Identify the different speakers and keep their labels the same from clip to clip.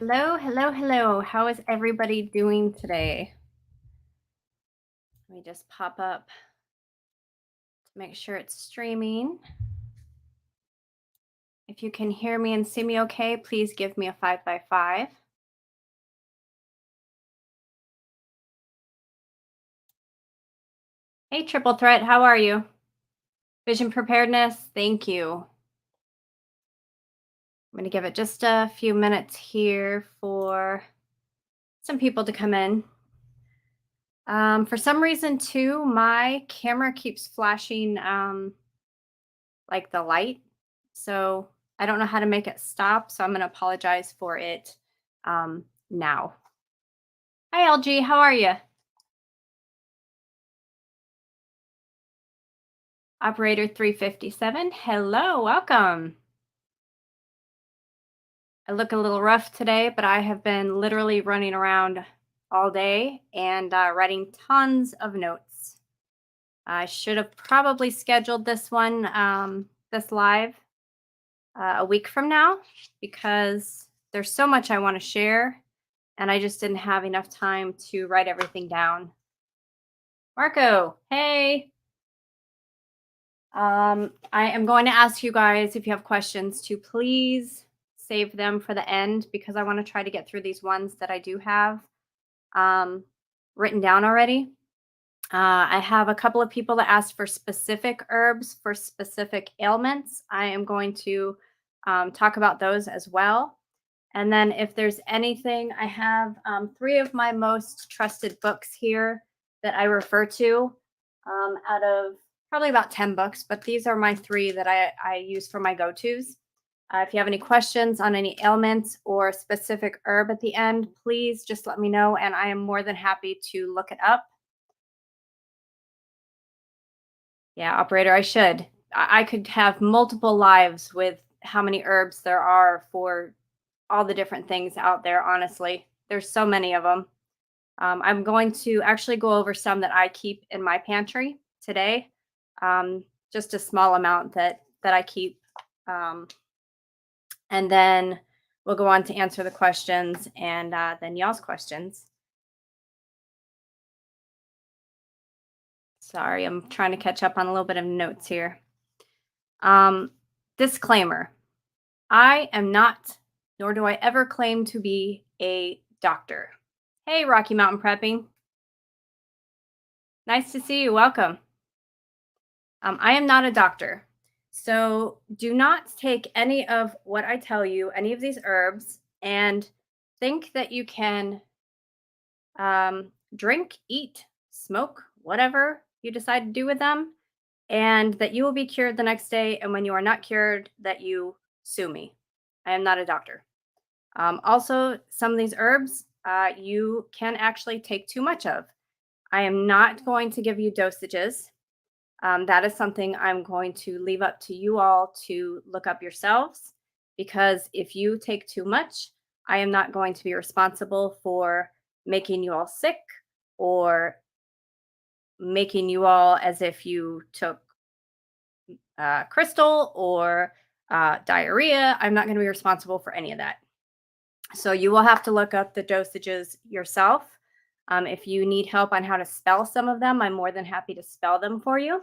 Speaker 1: Hello, hello, hello. How is everybody doing today? Let me just pop up to make sure it's streaming. If you can hear me and see me okay, please give me a 5 by 5. Hey, Triple Threat, how are you? Vision preparedness, thank you. I'm going to give it just a few minutes here for some people to come in. For some reason, too, my camera keeps flashing like the light. So I don't know how to make it stop. So I'm going to apologize for it now. Hi, LG. How are you? Operator 357. Hello. Welcome. I look a little rough today, but I have been literally running around all day and writing tons of notes. I should have probably scheduled this one, this live, a week from now because there's so much I want to share and I just didn't have enough time to write everything down. Marco, hey. I am going to ask you guys if you have questions to please save them for the end because I want to try to get through these ones that I do have um, written down already. I have a couple of people that asked for specific herbs for specific ailments. I am going to talk about those as well. And then if there's anything, I have 3 of my most trusted books here that I refer to out of probably about 10 books, but these are my 3 that I use for my go-tos. If you have any questions on any ailments or specific herb at the end, please just let me know, and I am more than happy to look it up. Yeah, operator, I should. I could have multiple lives with how many herbs there are for all the different things out there, honestly. There's so many of them. I'm going to actually go over some that I keep in my pantry today. Just a small amount that I keep. And then we'll go on to answer the questions and then y'all's questions. Sorry, I'm trying to catch up on a little bit of notes here. Disclaimer. I am not, nor do I ever claim to be a doctor. Hey, Rocky Mountain Prepping. Nice to see you. Welcome. I am not a doctor. So do not take any of what I tell you, any of these herbs, and think that you can drink, eat, smoke, whatever you decide to do with them, and that you will be cured the next day. And when you are not cured, that you sue me. I am not a doctor. Also, some of these herbs you can actually take too much of. I am not going to give you dosages. That is something I'm going to leave up to you all to look up yourselves because if you take too much, I am not going to be responsible for making you all sick or making you all as if you took crystal or diarrhea. I'm not going to be responsible for any of that. So you will have to look up the dosages yourself. If you need help on how to spell some of them, I'm more than happy to spell them for you.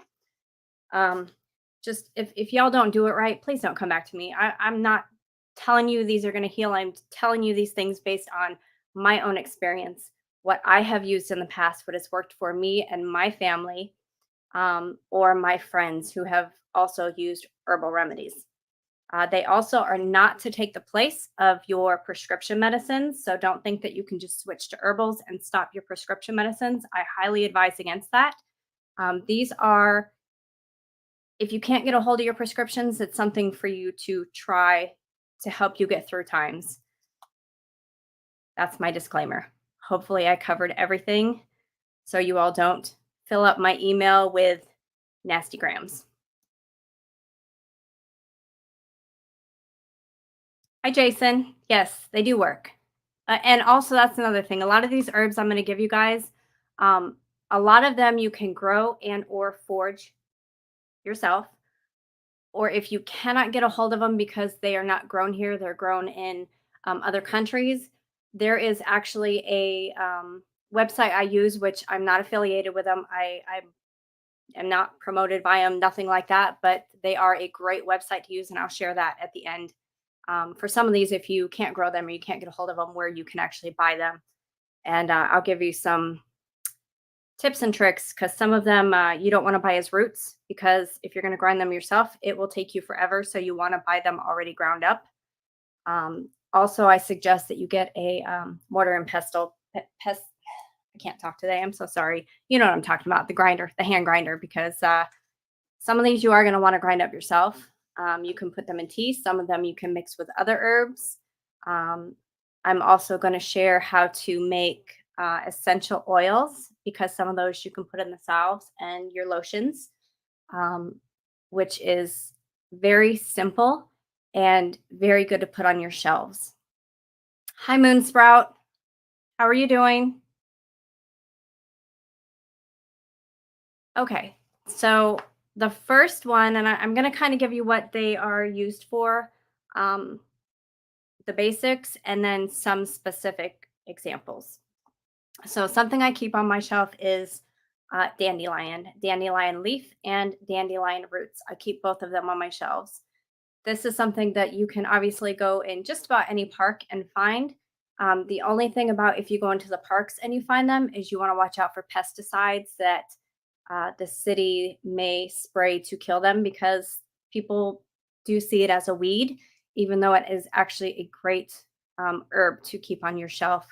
Speaker 1: Just if y'all don't do it right, please don't come back to me. I'm not telling you these are going to heal. I'm telling you these things based on my own experience, what I have used in the past, what has worked for me and my family, or my friends who have also used herbal remedies. They also are not to take the place of your prescription medicines. So don't think that you can just switch to herbals and stop your prescription medicines. I highly advise against that. These are, if you can't get a hold of your prescriptions, it's something for you to try to help you get through times. That's my disclaimer. Hopefully, I covered everything so you all don't fill up my email with nasty grams. Hi, Jason. Yes, they do work. And also, that's another thing. A lot of these herbs I'm going to give you guys, a lot of them you can grow and or forage yourself. Or if you cannot get a hold of them because they are not grown here, they're grown in other countries. There is actually a website I use, which I'm not affiliated with them. I am not promoted by them, nothing like that, but they are a great website to use, and I'll share that at the end. For some of these, if you can't grow them or you can't get a hold of them, where you can actually buy them. And I'll give you some tips and tricks because some of them you don't want to buy as roots because if you're going to grind them yourself, it will take you forever. So you want to buy them already ground up. Also, I suggest that you get a mortar and pestle. Pest. I can't talk today. I'm so sorry. You know what I'm talking about, the grinder, the hand grinder, because some of these you are going to want to grind up yourself. You can put them in tea. Some of them you can mix with other herbs. Um, I'm also going to share how to make essential oils because some of those you can put in the salves and your lotions, um, which is very simple and very good to put on your shelves. Hi, Moon Sprout. How are you doing? Okay, so the first one, and I'm going to kind of give you what they are used for, um, the basics, and then some specific examples. So something I keep on my shelf is dandelion leaf, and dandelion roots. I keep both of them on my shelves. This is something that you can obviously go in just about any park and find. The only thing about if you go into the parks and you find them is you want to watch out for pesticides that the city may spray to kill them because people do see it as a weed, even though it is actually a great herb to keep on your shelf.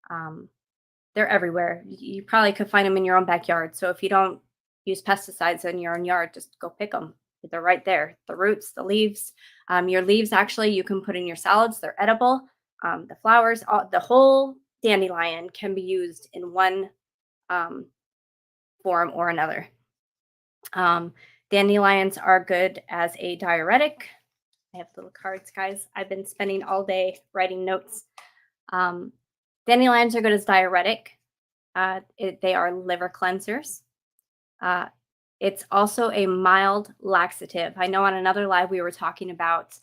Speaker 1: Um, they're everywhere. You probably could find them in your own backyard. So if you don't use pesticides in your own yard, just go pick them. They're right there. The roots, the leaves. Your leaves actually you can put in your salads. They're edible. The flowers, the whole dandelion can be used in one um, form or another. Um, Dandelions are good as a diuretic. I have little cards, guys. I've been spending all day writing notes. Um, Dandelions are good as diuretic. They are liver cleansers. Uh, it's also a mild laxative. I know on another live we were talking about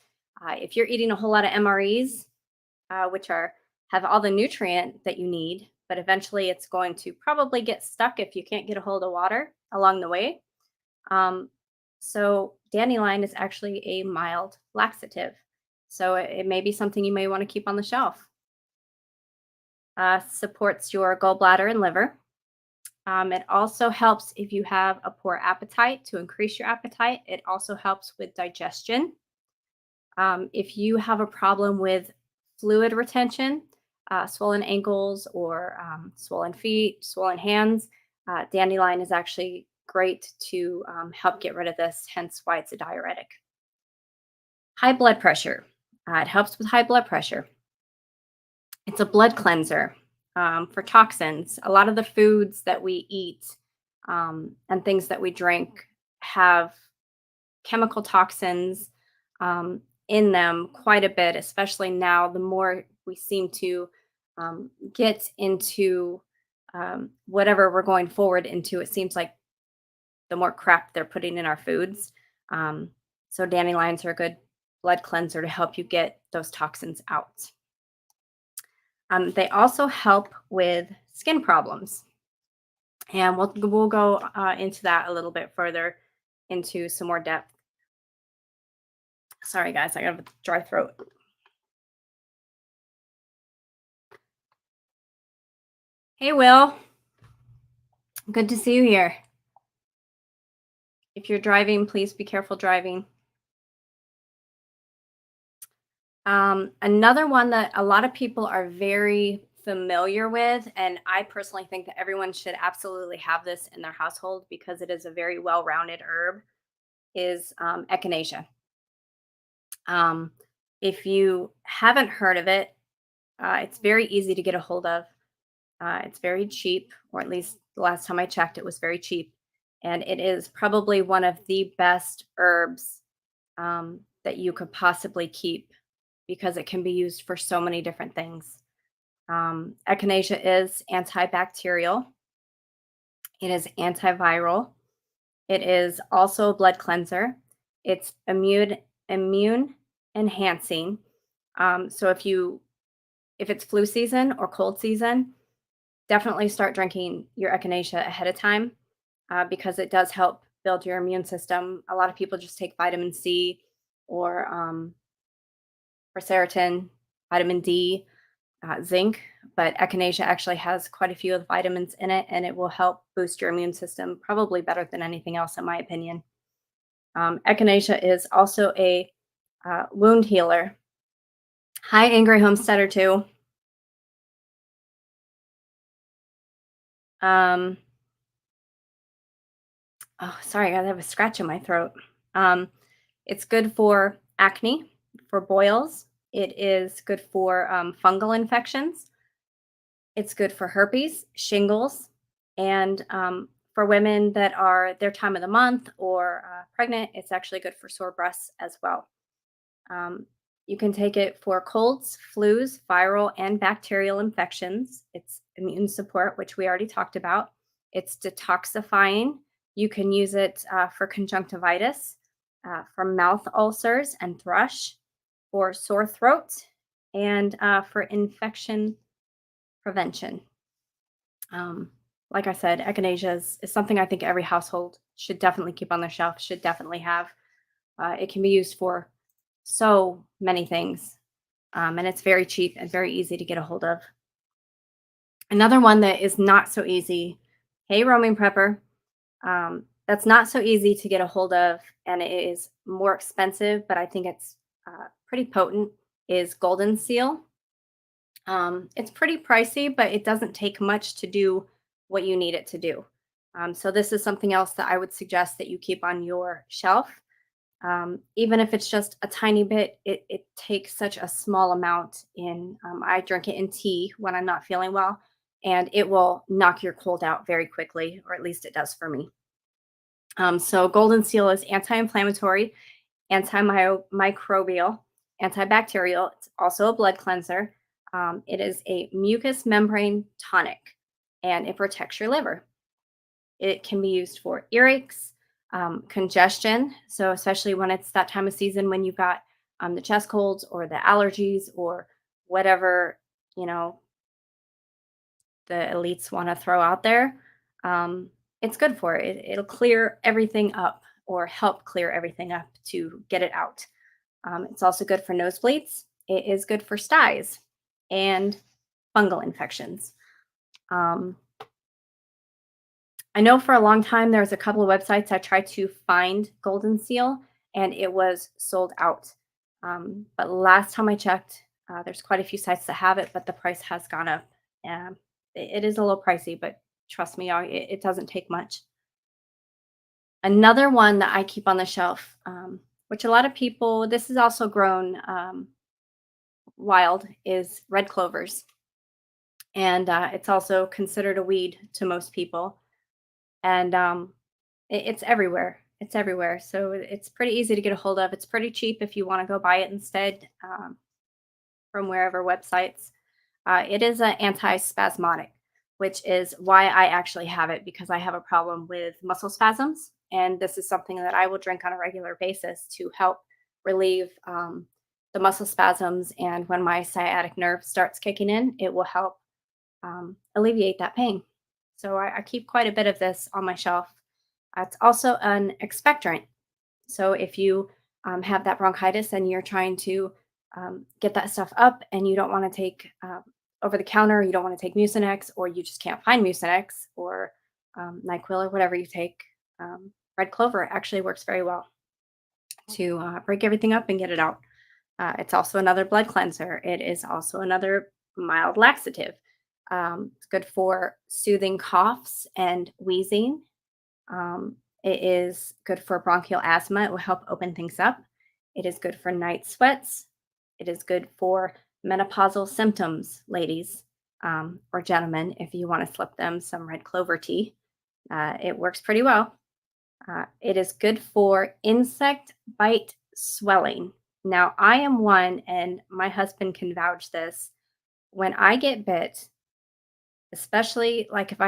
Speaker 1: if you're eating a whole lot of MREs, which are have all the nutrient that you need, but eventually it's going to probably get stuck if you can't get a hold of water along the way. Um, so dandelion is actually a mild laxative. So it may be something you may want to keep on the shelf. Supports your gallbladder and liver. It also helps if you have a poor appetite to increase your appetite. It also helps with digestion. If you have a problem with fluid retention, swollen ankles or swollen feet, swollen hands, dandelion is actually great to help get rid of this, hence why it's a diuretic. High blood pressure. It helps with high blood pressure. It's a blood cleanser for toxins. A lot of the foods that we eat and things that we drink have chemical toxins in them quite a bit, especially now. The more we seem to get into whatever we're going forward into, it seems like the more crap they're putting in our foods. Um, so dandelions are a good blood cleanser to help you get those toxins out. They also help with skin problems, and we'll go into that a little bit further into some more depth. Sorry, guys, I got a dry throat. Hey, Will. Good to see you here. If you're driving, please be careful driving. Another one that a lot of people are very familiar with, and I personally think that everyone should absolutely have this in their household because it is a very well-rounded herb, is Echinacea. If you haven't heard of it, it's very easy to get a hold of. It's very cheap, or at least the last time I checked, it was very cheap. And it is probably one of the best herbs that you could possibly keep because it can be used for so many different things. Echinacea is antibacterial, it is antiviral, it is also a blood cleanser, it's immune enhancing, So if it's flu season or cold season, definitely start drinking your echinacea ahead of time because it does help build your immune system. A lot of people just take vitamin C or quercetin, vitamin D, zinc, but echinacea actually has quite a few of the vitamins in it, and it will help boost your immune system probably better than anything else, in my opinion. Echinacea is also a wound healer. Hi, Angry Homesteader, too. Um, oh, sorry, I have a scratch in my throat. Um, it's good for acne, for boils. It is good for fungal infections. It's good for herpes, shingles, and for women that are their time of the month or pregnant, it's actually good for sore breasts as well. Um, you can take it for colds, flus, viral, and bacterial infections. It's immune support, which we already talked about. It's detoxifying. You can use it for conjunctivitis, for mouth ulcers and thrush, for sore throat, and for infection prevention. Um, like I said, echinacea is something I think every household should definitely keep on their shelf, should definitely have. It can be used for so many things, and it's very cheap and very easy to get a hold of. Another one that is not so easy, hey, roaming prepper, that's not so easy to get a hold of, and it is more expensive, but I think it's pretty potent, is golden seal. It's pretty pricey, but it doesn't take much to do what you need it to do. So this is something else that I would suggest that you keep on your shelf. Even if it's just a tiny bit, it takes such a small amount in. I drink it in tea when I'm not feeling well, and it will knock your cold out very quickly, or at least it does for me. So golden seal is anti-inflammatory, antimicrobial, antibacterial. It's also a blood cleanser. It is a mucous membrane tonic, and it protects your liver. It can be used for earaches, congestion. So especially when it's that time of season when you've got the chest colds or the allergies or whatever you know the elites want to throw out there. It's good for it. It'll clear everything up or help clear everything up to get it out. It's also good for nosebleeds. It is good for styes and fungal infections. Um, I know for a long time there was a couple of websites I tried to find Golden Seal and it was sold out. But last time I checked, there's quite a few sites that have it, but the price has gone up. It is a little pricey, but trust me, it doesn't take much. Another one that I keep on the shelf, which a lot of people, this is also grown wild, is red clovers. And it's also considered a weed to most people. And it's everywhere. It's everywhere. So it's pretty easy to get a hold of. It's pretty cheap if you want to go buy it instead from wherever websites. It is an antispasmodic, which is why I actually have it because I have a problem with muscle spasms. And this is something that I will drink on a regular basis to help relieve the muscle spasms. And when my sciatic nerve starts kicking in, it will help alleviate that pain. So I keep quite a bit of this on my shelf. It's also an expectorant. So if you have that bronchitis and you're trying to get that stuff up and you don't want to take over the counter, you don't want to take Mucinex, or you just can't find Mucinex or NyQuil or whatever you take, red clover actually works very well to break everything up and get it out. It's also another blood cleanser. It is also another mild laxative. It's good for soothing coughs and wheezing. It is good for bronchial asthma. It will help open things up. It is good for night sweats. It is good for menopausal symptoms, ladies or gentlemen, if you want to slip them some red clover tea. It works pretty well. It is good for insect bite swelling. Now, I am one, and my husband can vouch this. When I get bit, especially like if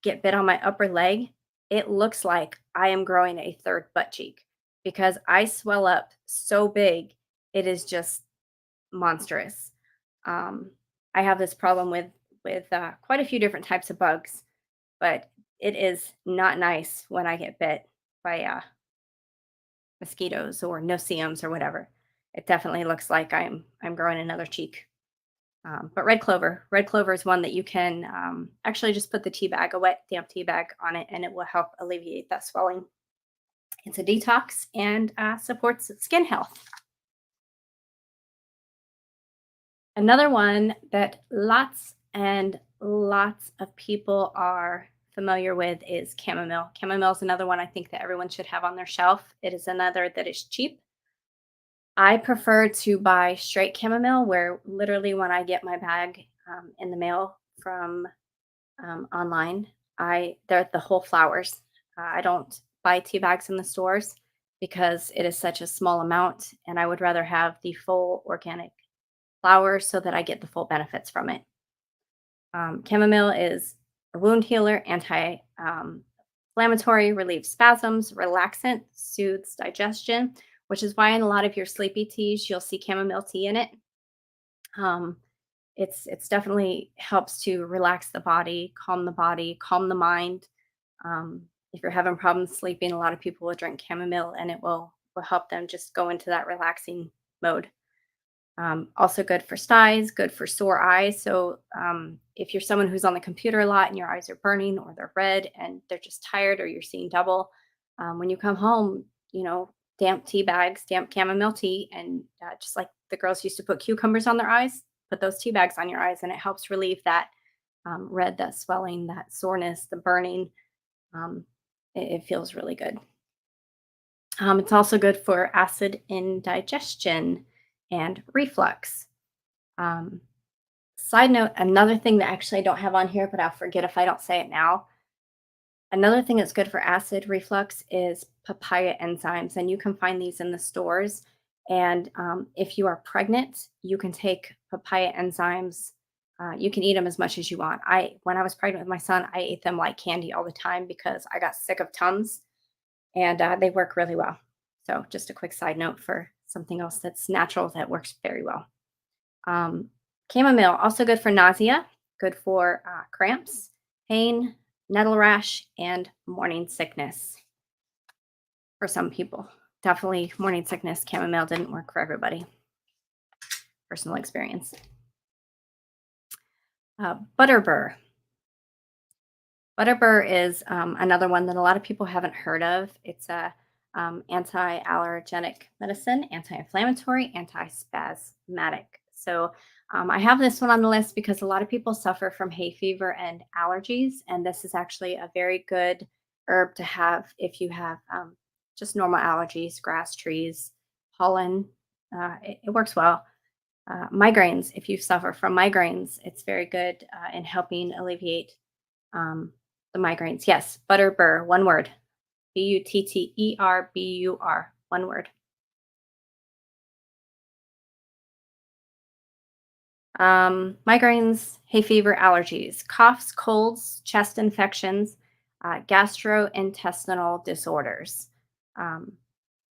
Speaker 1: get bit on my upper leg, it looks like I am growing a third butt cheek because I swell up so big. It is just monstrous. Um, I have this problem with quite a few different types of bugs, but it is not nice when I get bit by mosquitoes or no-see-ums or whatever. It definitely looks like I'm growing another cheek. But red clover is one that you can actually just put the tea bag, a wet, damp tea bag on it, and it will help alleviate that swelling. It's a detox and supports skin health. Another one that lots and lots of people are familiar with is chamomile. Chamomile is another one I think that everyone should have on their shelf. It is another that is cheap. I prefer to buy straight chamomile, where literally when I get my bag in the mail from online, they're the whole flowers. I don't buy tea bags in the stores because it is such a small amount, and I would rather have the full organic flowers so that I get the full benefits from it. Chamomile is a wound healer, anti-inflammatory, relieves spasms, relaxant, soothes digestion, which is why in a lot of your sleepy teas you'll see chamomile tea in it. Um, it's definitely helps to relax the body, calm the mind. If you're having problems sleeping, a lot of people will drink chamomile, and it will help them just go into that relaxing mode. Also good for styes, good for sore eyes. So if you're someone who's on the computer a lot and your eyes are burning or they're red and they're just tired or you're seeing double, when you come home, damp tea bags, damp chamomile tea, and just like the girls used to put cucumbers on their eyes, put those tea bags on your eyes, and it helps relieve that red, that swelling, that soreness, the burning. Um, it feels really good. It's also good for acid indigestion and reflux. Um, Side note, another thing that actually I don't have on here, but I'll forget if I don't say it now. Another thing that's good for acid reflux is papaya enzymes, and you can find these in the stores. And if you are pregnant, you can take papaya enzymes. You can eat them as much as you want. When I was pregnant with my son, I ate them like candy all the time because I got sick of Tums, and they work really well. So, just a quick side note for something else that's natural that works very well. Um, Chamomile, also good for nausea, good for cramps, pain, nettle rash, and morning sickness for some people. Definitely morning sickness, chamomile didn't work for everybody. Personal experience. Butterbur. Butterbur is another one that a lot of people haven't heard of. It's a anti-allergenic medicine, anti-inflammatory, anti-spasmodic. So I have this one on the list because a lot of people suffer from hay fever and allergies, and this is actually a very good herb to have if you have just normal allergies, grass, trees, pollen. It works well. Migraines, if you suffer from migraines, it's very good in helping alleviate um, the migraines. Yes, Butterbur, one word. Butterbur, one word. Migraines, hay fever, allergies, coughs, colds, chest infections, gastrointestinal disorders. Um,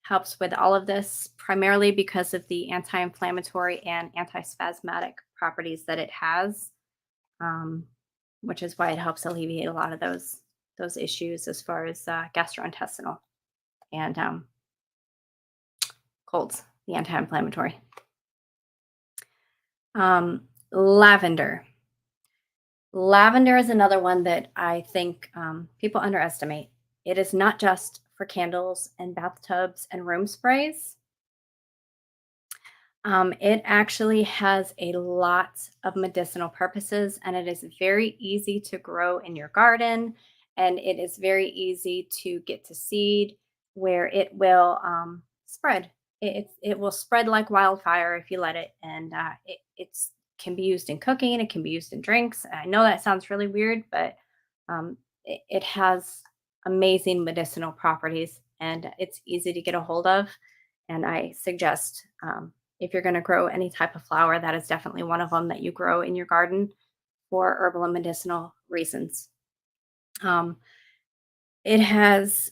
Speaker 1: Helps with all of this primarily because of the anti inflammatory and antispasmodic properties that it has, um, which is why it helps alleviate a lot of those issues as far as gastrointestinal and colds, the anti inflammatory. Lavender. Lavender is another one that I think people underestimate. It is not just for candles and bathtubs and room sprays. It actually has a lot of medicinal purposes, and it is very easy to grow in your garden, and it is very easy to get to seed where it will spread. It will spread like wildfire if you let it, and it's can be used in cooking. It can be used in drinks. I know that sounds really weird, but it has amazing medicinal properties, and it's easy to get a hold of. And I suggest if you're going to grow any type of flower, that is definitely one of them that you grow in your garden for herbal and medicinal reasons. Um, it has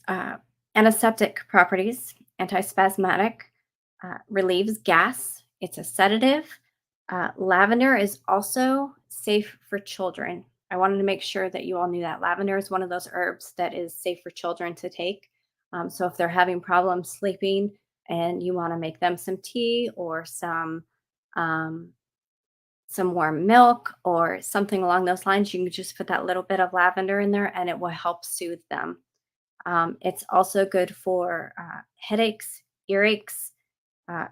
Speaker 1: antiseptic properties, antispasmodic, relieves gas, It's a sedative. Lavender is also safe for children. I wanted to make sure that you all knew that lavender is one of those herbs that is safe for children to take. So if they're having problems sleeping and you want to make them some tea or um, some warm milk or something along those lines, you can just put that little bit of lavender in there and it will help soothe them. It's also good for headaches, earaches,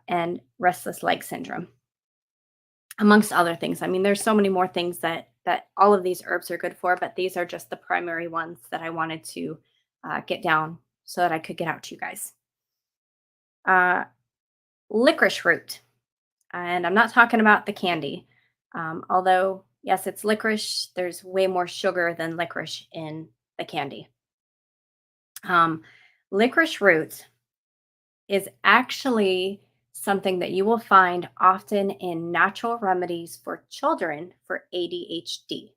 Speaker 1: and restless leg syndrome, amongst other things. I mean, there's so many more things that all of these herbs are good for, but these are just the primary ones that I wanted to get down so that I could get out to you guys. Uh, Licorice root, and I'm not talking about the candy. Although, yes, it's licorice. There's way more sugar than licorice in the candy. Um, Licorice root is actually something that you will find often in natural remedies for children for ADHD.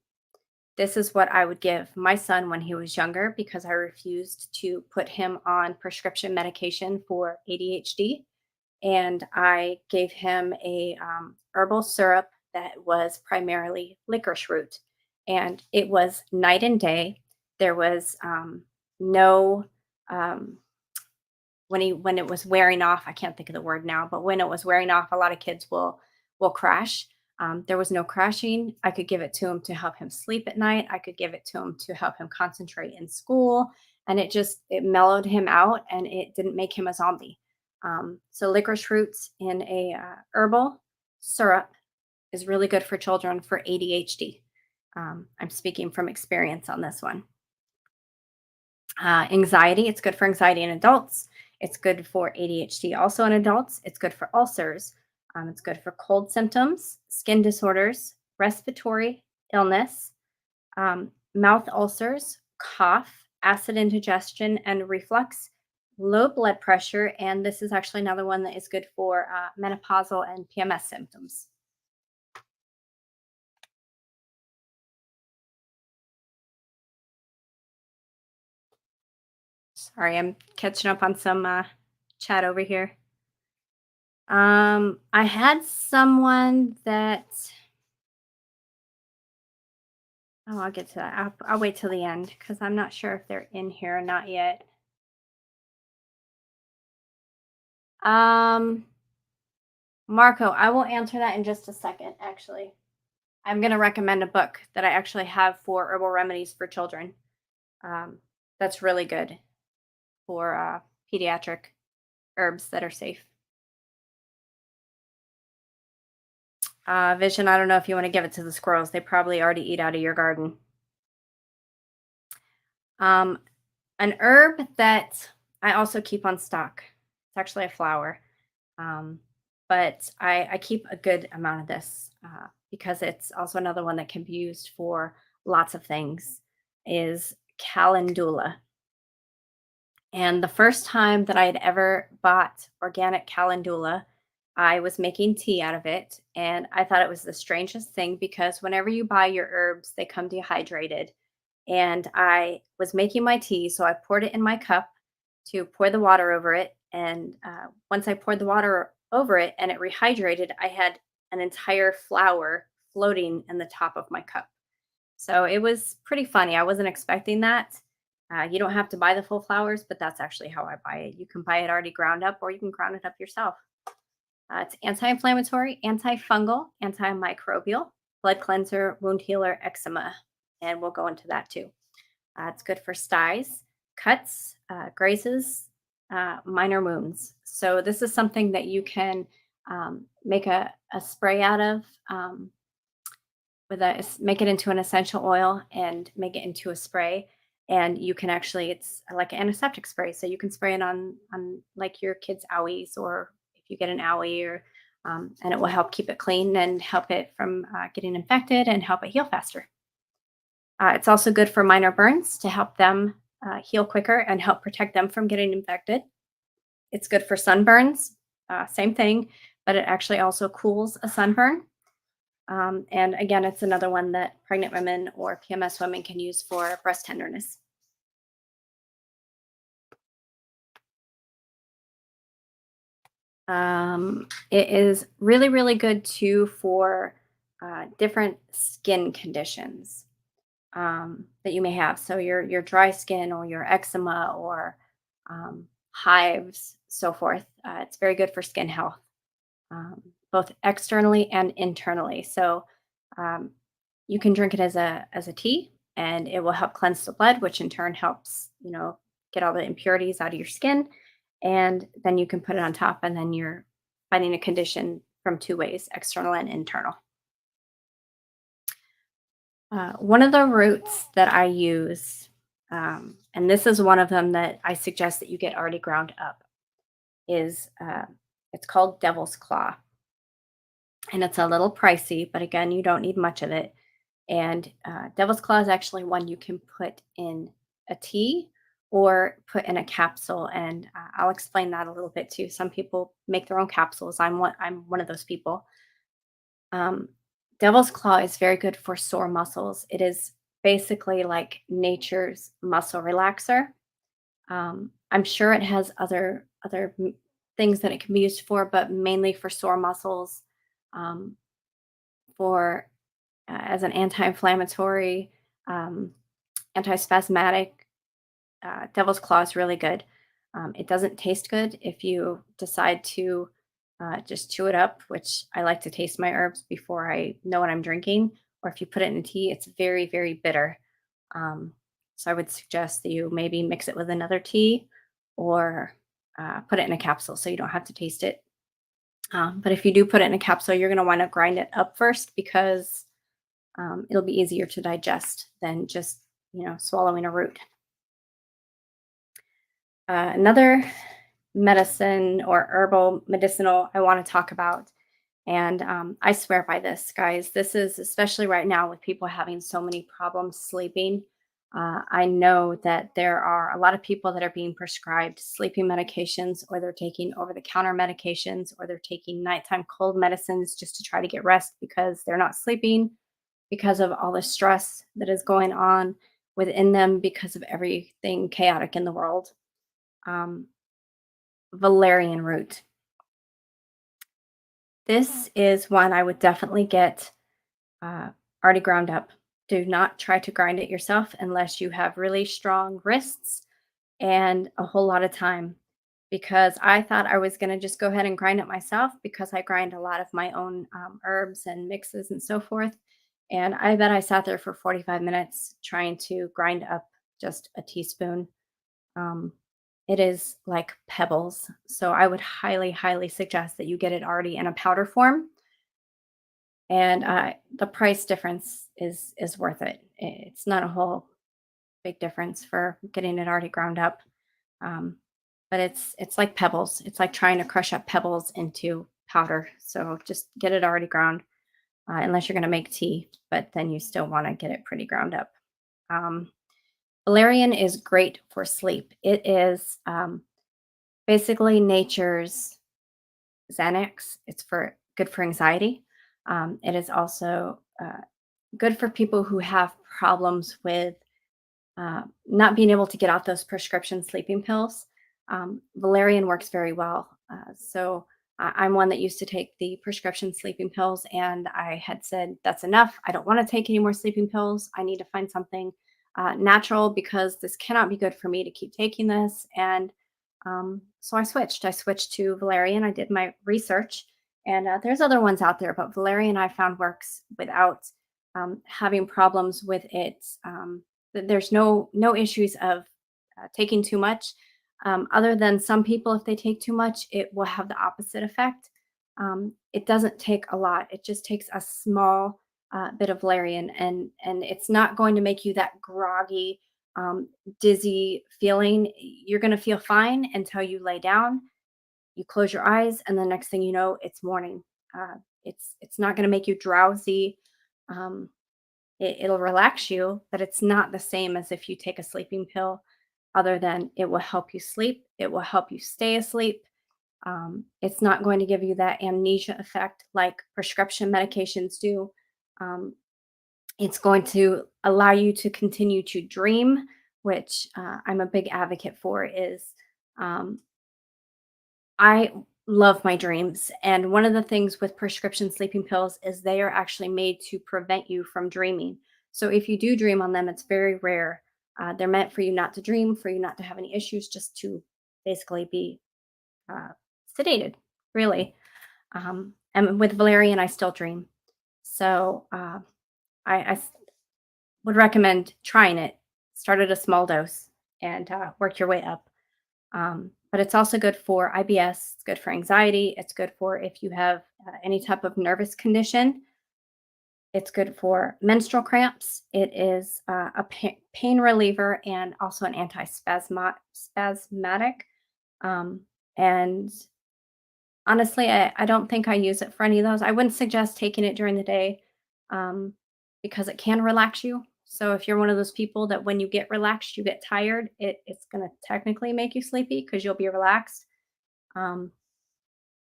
Speaker 1: This is what I would give my son when he was younger because I refused to put him on prescription medication for ADHD. And I gave him a herbal syrup that was primarily licorice root. And it was night and day. There was no um, when it was wearing off, I can't think of the word now, but when it was wearing off, a lot of kids will crash. There was no crashing. I could give it to him to help him sleep at night. I could give it to him to help him concentrate in school, and it mellowed him out, and it didn't make him a zombie. So licorice roots in a herbal syrup is really good for children for ADHD. I'm speaking from experience on this one. Anxiety, it's good for anxiety in adults. It's good for ADHD also in adults. It's good for ulcers. It's good for cold symptoms, skin disorders, respiratory illness, mouth ulcers, cough, acid indigestion, and reflux, low blood pressure. And this is actually another one that is good for menopausal and PMS symptoms. Sorry, I'm catching up on some chat over here. I had someone that I'll get to that. I'll wait till the end because I'm not sure if they're in here or not yet. Um, Marco, I will answer that in just a second, actually. I'm going to recommend a book that I actually have for herbal remedies for children. Um, that's really good for pediatric herbs that are safe. Vision, I don't know if you want to give it to the squirrels. They probably already eat out of your garden. Um, an herb that I also keep on stock. It's actually a flower. Um, but I keep a good amount of this because it's also another one that can be used for lots of things. Is Calendula. And the first time that I had ever bought organic Calendula, I was making tea out of it. And I thought it was the strangest thing because whenever you buy your herbs, they come dehydrated. And I was making my tea. So I poured it in my cup to pour the water over it. And once I poured the water over it and it rehydrated, I had an entire flower floating in the top of my cup. So it was pretty funny. I wasn't expecting that. You don't have to buy the full flowers, but that's actually how I buy it. You can buy it already ground up, or you can ground it up yourself. It's anti inflammatory, antifungal, antimicrobial, blood cleanser, wound healer, eczema. And we'll go into that too. It's good for styes, cuts, grazes, minor wounds. So this is something that you can make a spray out of make it into an essential oil and make it into a spray. And you can actually, it's like an antiseptic spray. So you can spray it on like your kids' owies or if you get an owie or and it will help keep it clean and help it from getting infected and help it heal faster. It's also good for minor burns to help them heal quicker and help protect them from getting infected. It's good for sunburns, same thing, but it actually also cools a sunburn. And again, it's another one that pregnant women or PMS women can use for breast tenderness. It is really, really good too for different skin conditions that you may have. So your dry skin or your eczema or hives, so forth. It's very good for skin health, both externally and internally. So um, you can drink it as a tea, and it will help cleanse the blood, which in turn helps get all the impurities out of your skin. And then you can put it on top, and then you're fighting a condition from two ways: external and internal. One of the roots that I use, and this is one of them that I suggest that you get already ground up, is it's called Devil's Claw. And it's a little pricey, but again, you don't need much of it. And Devil's Claw is actually one you can put in a tea or put in a capsule, and I'll explain that a little bit too. Some people make their own capsules. I'm one of those people. Um, Devil's Claw is very good for sore muscles. It is basically like nature's muscle relaxer. I'm sure it has other things that it can be used for, but mainly for sore muscles, um, for as an anti-inflammatory, um, antispasmodic. Devil's Claw is really good. It doesn't taste good if you decide to just chew it up, which I like to taste my herbs before I know what I'm drinking. Or if you put it in tea, it's very, very bitter. Um, so I would suggest that you maybe mix it with another tea or put it in a capsule so you don't have to taste it. But if you do put it in a capsule, you're going to want to grind it up first because it'll be easier to digest than just swallowing a root. Another medicine or herbal medicinal I want to talk about, and I swear by this, guys. This is especially right now with people having so many problems sleeping. I know that there are a lot of people that are being prescribed sleeping medications, or they're taking over the counter medications, or they're taking nighttime cold medicines just to try to get rest because they're not sleeping because of all the stress that is going on within them because of everything chaotic in the world. Um, Valerian root. This is one I would definitely get uh, already ground up. Do not try to grind it yourself unless you have really strong wrists and a whole lot of time. Because I thought I was going to just go ahead and grind it myself because I grind a lot of my own herbs and mixes and so forth. And I bet I sat there for 45 minutes trying to grind up just a teaspoon. Um, it is like pebbles. So I would highly, highly suggest that you get it already in a powder form, and the price difference is worth it. It's not a whole big difference for getting it already ground up, um, but it's like pebbles. It's like trying to crush up pebbles into powder. So just get it already ground, unless you're going to make tea, but then you still want to get it pretty ground up. Um, Valerian is great for sleep. It is basically nature's Xanax. It's for good for anxiety. It is also good for people who have problems with not being able to get off those prescription sleeping pills. Valerian works very well. I'm one that used to take the prescription sleeping pills, and I had said, that's enough. I don't want to take any more sleeping pills. I need to find something natural because this cannot be good for me to keep taking this. And so I switched. I switched to Valerian. I did my research, and there's other ones out there, but Valerian I found works without having problems with it. There's no issues of taking too much. Other than some people, if they take too much, it will have the opposite effect. It doesn't take a lot. It just takes a small bit of valerian, and it's not going to make you that groggy, dizzy feeling. You're going to feel fine until you lay down. You close your eyes, and the next thing you know, it's morning. It's not going to make you drowsy. Um, it'll relax you, but it's not the same as if you take a sleeping pill, other than it will help you sleep. It will help you stay asleep. It's not going to give you that amnesia effect like prescription medications do. Um, it's going to allow you to continue to dream, which I'm a big advocate for. Is um, I love my dreams. And one of the things with prescription sleeping pills is they are actually made to prevent you from dreaming. So if you do dream on them, it's very rare. They're meant for you not to dream, for you not to have any issues, just to basically be uh, sedated, really. And with valerian, I still dream. So I would recommend trying it. Start at a small dose and work your way up. But it's also good for IBS. It's good for anxiety. It's good for if you have any type of nervous condition. It's good for menstrual cramps. It is a pain reliever and also an spasmatic. Um, and honestly, I don't think I use it for any of those. I wouldn't suggest taking it during the day um, because it can relax you. So if you're one of those people that when you get relaxed, you get tired, it's going to technically make you sleepy because you'll be relaxed. Um,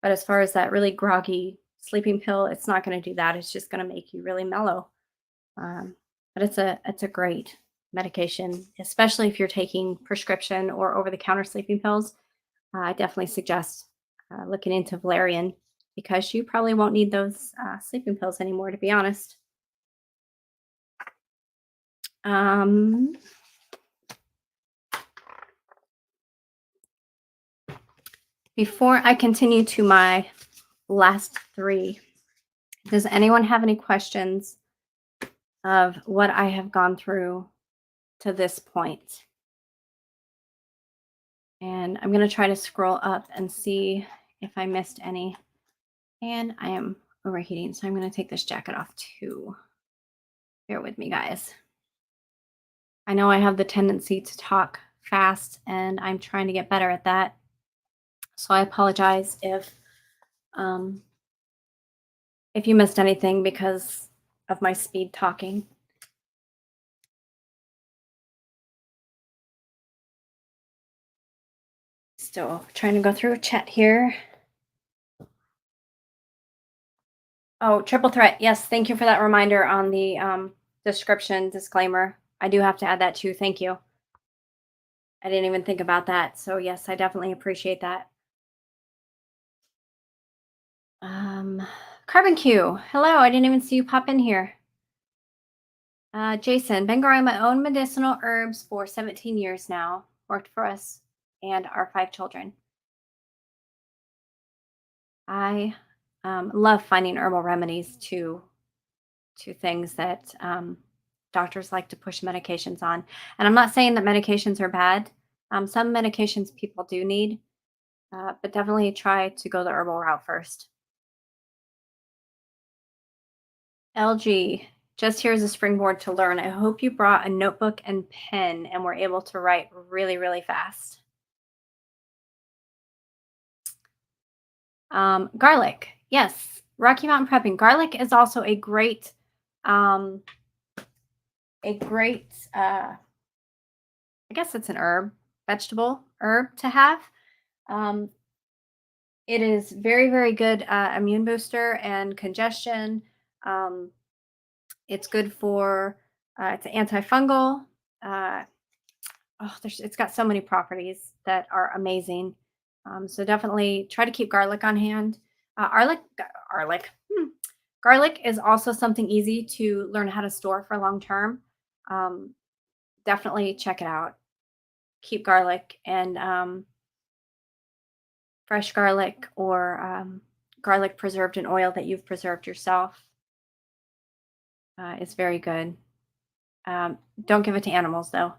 Speaker 1: but as far as that really groggy sleeping pill, it's not going to do that. It's just going to make you really mellow. Um, but it's a great medication, especially if you're taking prescription or over the counter sleeping pills. I definitely suggest looking into valerian because you probably won't need those sleeping pills anymore, to be honest. Um, Before I continue to my last three, does anyone have any questions of what I have gone through to this point? And I'm going to try to scroll up and see if I missed any. And I am overheating, so I'm going to take this jacket off too. Bear with me, guys. I know I have the tendency to talk fast, and I'm trying to get better at that. So I apologize um, if you missed anything because of my speed talking. Still trying to go through a chat here. Oh, triple threat. Yes, thank you for that reminder on the description disclaimer. I do have to add that too. Thank you. I didn't even think about that. So yes, I definitely appreciate that. Um, Carbon Q. Hello, I didn't even see you pop in here. Jason, been growing my own medicinal herbs for 17 years now. Worked for us and our 5 children. I love finding herbal remedies to things that doctors like to push medications on. And I'm not saying that medications are bad. Some medications people do need, but definitely try to go the herbal route first. LG, just here's a springboard to learn. I hope you brought a notebook and pen and were able to write really, really fast. Garlic, yes. Rocky Mountain prepping. Garlic is also um, a great. I guess it's an vegetable herb to have. Um, it is very, very good immune booster and congestion. Um, it's good for. It's antifungal. Uh, it's got so many properties that are amazing. So definitely try to keep garlic on hand. Garlic, garlic, garlic is also something easy to learn how to store for long term. Um, Definitely check it out. Keep garlic and fresh garlic or garlic preserved in oil that you've preserved yourself is very good. Don't give it to animals though.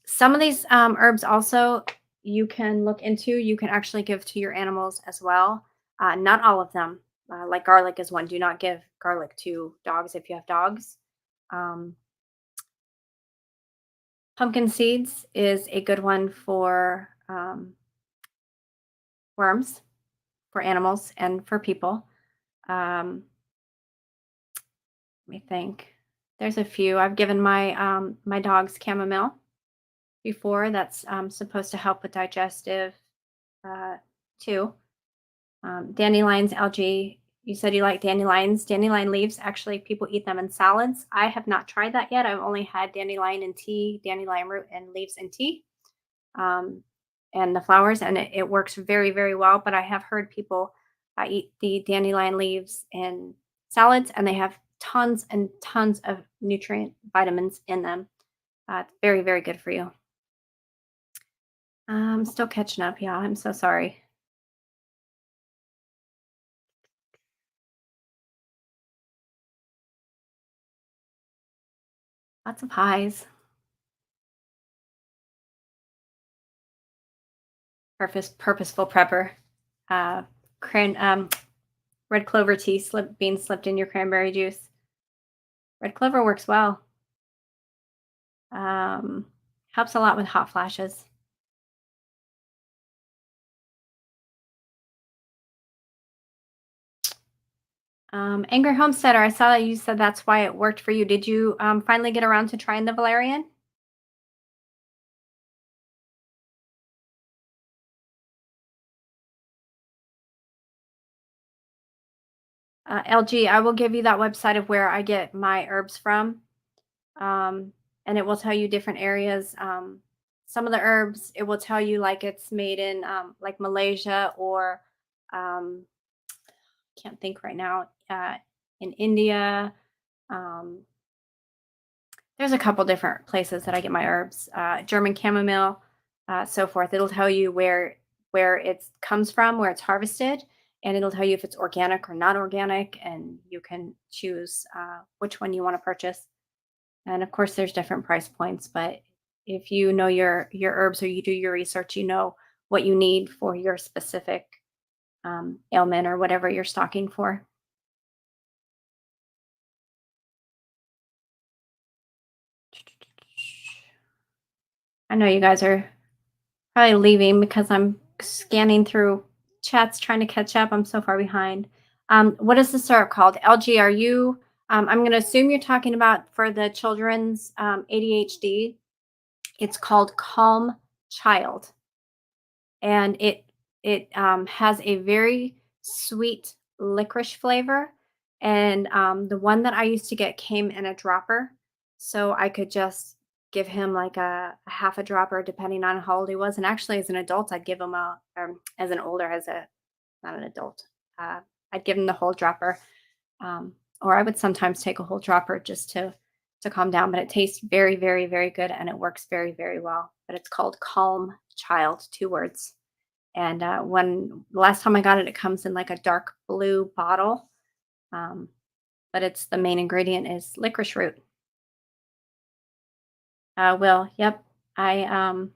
Speaker 1: Some of these herbs also you can look into. You can actually give to your animals as well. Not all of them. Like garlic is one. Do not give garlic to dogs if you have dogs. Um, Pumpkin seeds is a good one for worms, for animals, and for people. Um, Let me think. There's a few. I've given my dogs chamomile before. That's supposed to help with digestive uh, too. Dandelions, algae. You said you like dandelions. Dandelion leaves, actually, people eat them in salads. I have not tried that yet. I've only had dandelion in tea, dandelion root, and leaves in tea. Um, and the flowers, and it works very, very well. But I have heard people eat the dandelion leaves in salads, and they have tons and tons of nutrient vitamins in them. It's very, very good for you. I'm still catching up. Yeah, I'm so sorry. Lots of highs. Purposeful prepper. Uh, cran red clover tea being slipped in your cranberry juice. Red clover works well. Um, Helps a lot with hot flashes. Angry Homesteader, I saw that you said that's why it worked for you. Did you finally get around to trying the valerian? LG, I will give you that website of where I get my herbs from, um, and it will tell you different areas. Some of the herbs, it will tell you like it's made in like Malaysia or um, can't think right now, in India. Um, there's a couple different places that I get my herbs, German chamomile, so forth. It'll tell you where it comes from, where it's harvested, and it'll tell you if it's organic or not organic, and you can choose which one you want to purchase. And of course, there's different price points, but if you know your herbs or you do your research, you know what you need for your specific ailment or whatever you're stocking for. I know you guys are probably leaving because I'm scanning through chats trying to catch up. I'm so far behind. What is the syrup called? LG, are you? I'm going to assume you're talking about for the children's ADHD. It's called Calm Child, and it has a very sweet licorice flavor. And the one that I used to get came in a dropper, so I could just give him like a half a dropper depending on how old he was. And actually, as an adult, I'd give him as an older, as a not an adult, uh, I'd give him the whole dropper, or I would sometimes take a whole dropper just to calm down. But it tastes very, very, very good, and it works very, very well. But it's called Calm Child, 2 words. And when the last time I got it, it comes in like a dark blue bottle. Um, but it's the main ingredient is licorice root. Yep. I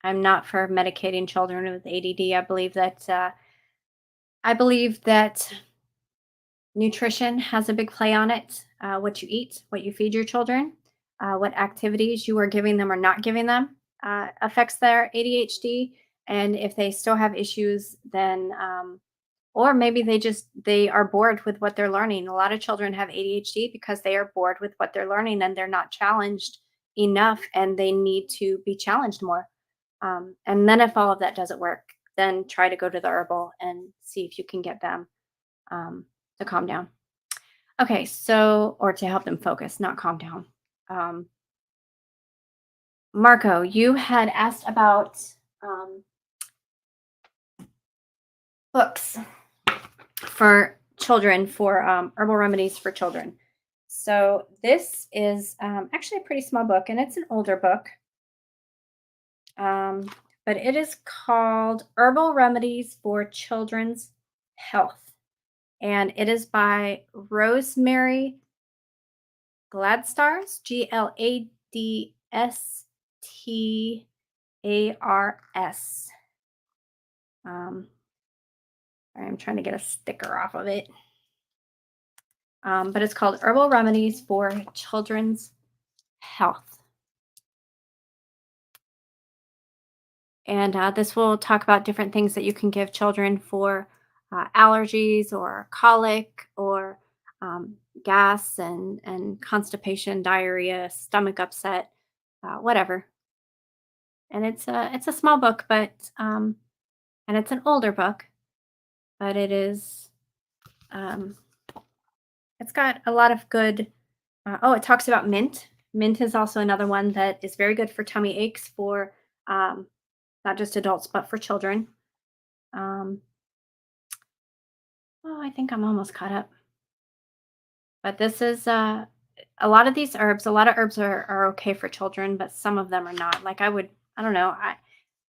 Speaker 1: I'm not for medicating children with ADD. I believe that nutrition has a big play on it. What you eat, what you feed your children, what activities you are giving them or not giving them affects their ADHD. And if they still have issues, then or maybe they are bored with what they're learning. A lot of children have ADHD because they are bored with what they're learning and they're not challenged enough, and they need to be challenged more. And then if all of that doesn't work, then try to go to the herbal and see if you can get them um, to calm down. Okay, so or to help them focus, not calm down. Um, Marco, you had asked about um, books for children for herbal remedies for children. So this is actually a pretty small book, and it's an older book. Um, but it is called Herbal Remedies for Children's Health, and it is by Rosemary Gladstars, Gladstars. I'm trying to get a sticker off of it. But it's called Herbal Remedies for Children's Health. And this will talk about different things that you can give children for allergies or colic or um, gas and constipation, diarrhea, stomach upset, whatever. And it's a small book, but and it's an older book, but um, it's got a lot of good. It talks about mint. Mint is also another one that is very good for tummy aches, for um, not just adults, but for children. Um, oh, I think I'm almost caught up. But this is a lot of these herbs. A lot of herbs are okay for children, but some of them are not. Like I don't know.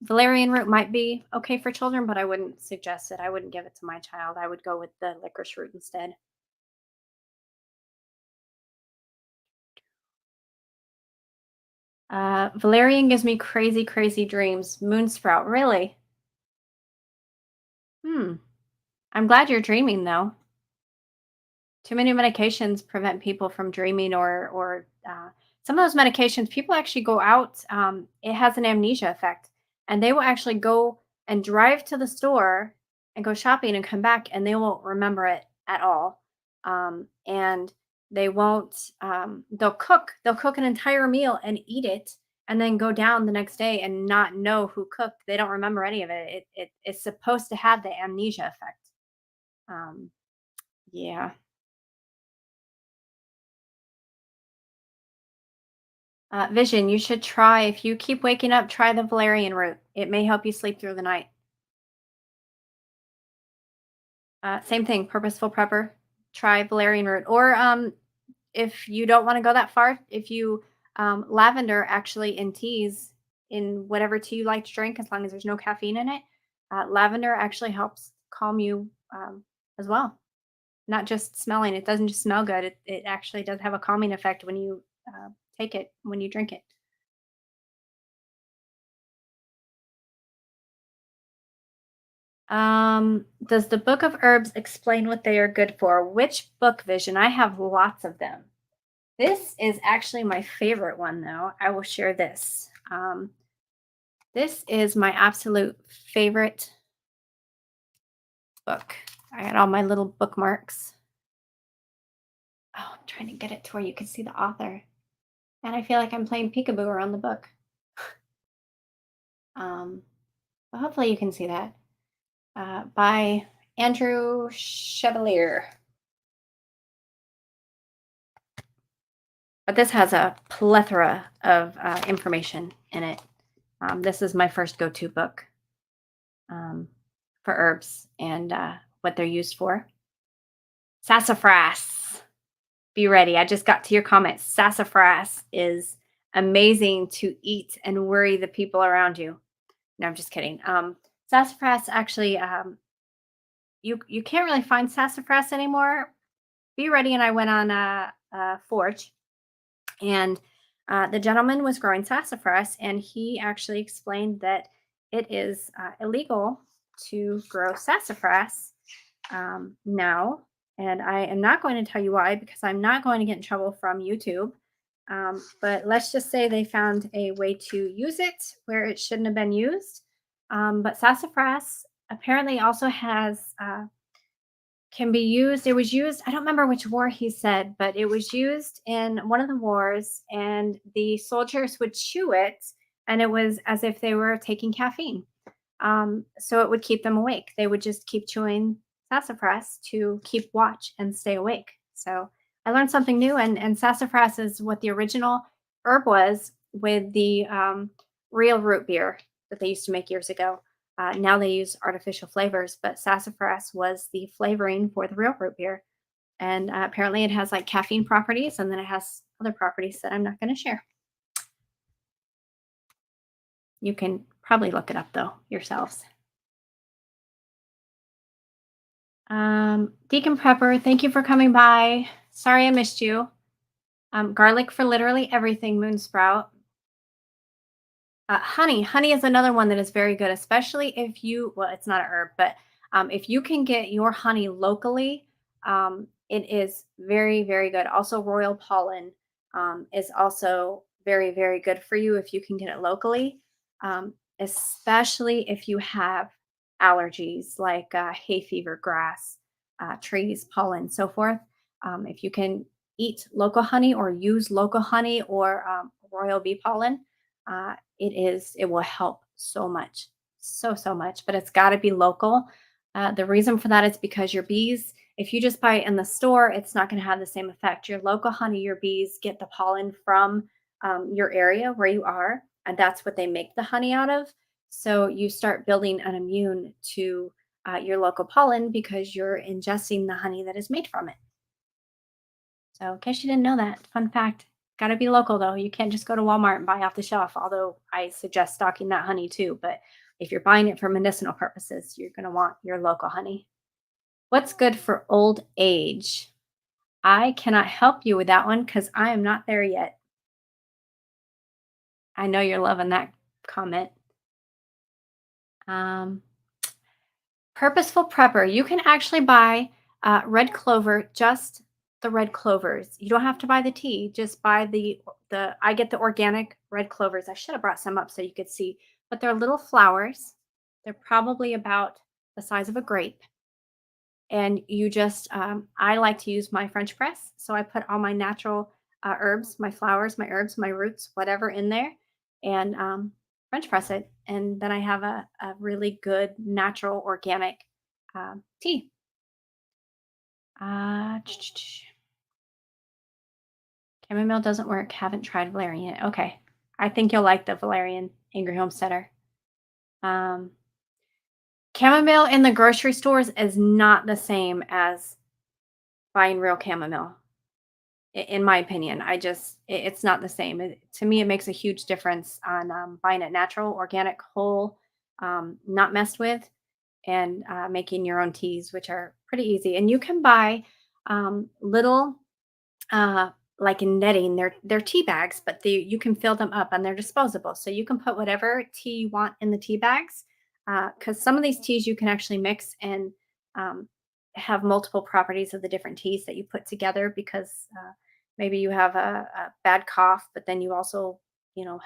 Speaker 1: Valerian root might be okay for children, but I wouldn't suggest it. I wouldn't give it to my child. I would go with the licorice root instead. Valerian gives me crazy, crazy dreams. Moonsprout, really? Hmm. I'm glad you're dreaming though. Too many medications prevent people from dreaming, or some of those medications. People actually go out. It has an amnesia effect, and they will actually go and drive to the store and go shopping and come back, and they won't remember it at all. And they won't. They'll cook. They'll cook an entire meal and eat it, and then go down the next day and not know who cooked. They don't remember any of it. It's supposed to have the amnesia effect. Um, yeah. Vision, you should try, if you keep waking up, try the valerian root. It may help you sleep through the night. Same thing, purposeful prepper. Try valerian root. Or if you don't want to go that far, if you lavender actually in teas, in whatever tea you like to drink, as long as there's no caffeine in it, lavender actually helps calm you as well. Not just smelling. It doesn't just smell good. It actually does have a calming effect when you take it, when you drink it. Does the book of herbs explain what they are good for? Which book, Vision? I have lots of them. This is actually my favorite one, though. I will share this. This is my absolute favorite book. I had all my little bookmarks. Oh, I'm trying to get it to where you can see the author. And I feel like I'm playing peekaboo around the book. Um, but hopefully you can see that. By Andrew Chevalier. But this has a plethora of information in it. This is my first go-to book um, for herbs and what they're used for. Sassafras. Be ready. I just got to your comments. Sassafras is amazing to eat and worry the people around you. No, I'm just kidding. Sassafras actually, you can't really find sassafras anymore. Be ready. And I went on a forge, and the gentleman was growing sassafras, and he actually explained that it is illegal to grow sassafras now. And I am not going to tell you why, because I'm not going to get in trouble from YouTube. But let's just say they found a way to use it where it shouldn't have been used. But sassafras apparently also has can be used. It was used, I don't remember which war he said, but it was used in one of the wars, and the soldiers would chew it, and it was as if they were taking caffeine. So it would keep them awake. They would just keep chewing sassafras to keep watch and stay awake. So I learned something new, and sassafras is what the original herb was with the real root beer that they used to make years ago. Now they use artificial flavors, but sassafras was the flavoring for the real root beer. And apparently it has like caffeine properties, and then it has other properties that I'm not going to share. You can probably look it up though yourselves. Deacon Prepper, thank you for coming by. Sorry I missed you. Garlic for literally everything, Moonsprout. Honey is another one that is very good, especially if you, well, it's not a herb, but if you can get your honey locally, it is very, very good. Also, royal pollen is also very, very good for you if you can get it locally, especially if you have allergies like hay fever, grass, trees, pollen, so forth. If you can eat local honey or use local honey or royal bee pollen, it will help so much, so much, but it's got to be local. The reason for that is because your bees, if you just buy it in the store, it's not going to have the same effect. Your local honey, your bees get the pollen from your area where you are, and that's what they make the honey out of. So you start building an immune to your local pollen because you're ingesting the honey that is made from it. So, in case you didn't know that, fun fact, got to be local though. You can't just go to Walmart and buy off the shelf, although I suggest stocking that honey too. But if you're buying it for medicinal purposes, you're going to want your local honey. What's good for old age? I cannot help you with that one because I am not there yet. I know you're loving that comment. Um, Purposeful prepper. You can actually buy red clover, just the red clovers. You don't have to buy the tea. Just buy the. I get the organic red clovers. I should have brought some up so you could see, but they're little flowers. They're probably about the size of a grape, and you just. I like to use my French press, so I put all my natural herbs, my flowers, my herbs, my roots, whatever in there, and French press it, and then I have a really good natural organic tea. Uh, Chamomile doesn't work. Haven't tried Valerian yet. Okay. I think you'll like the Valerian Angry Homesteader. Um, Chamomile in the grocery stores is not the same as buying real chamomile, in my opinion. It's not the same. To me, it makes a huge difference on buying it natural, organic, whole, not messed with, and making your own teas, which are pretty easy. And you can buy little, uh, like in netting, they're tea bags, but you can fill them up and they're disposable. So you can put whatever tea you want in the tea bags. Because some of these teas you can actually mix and um, have multiple properties of the different teas that you put together. Because maybe you have a bad cough, but then you also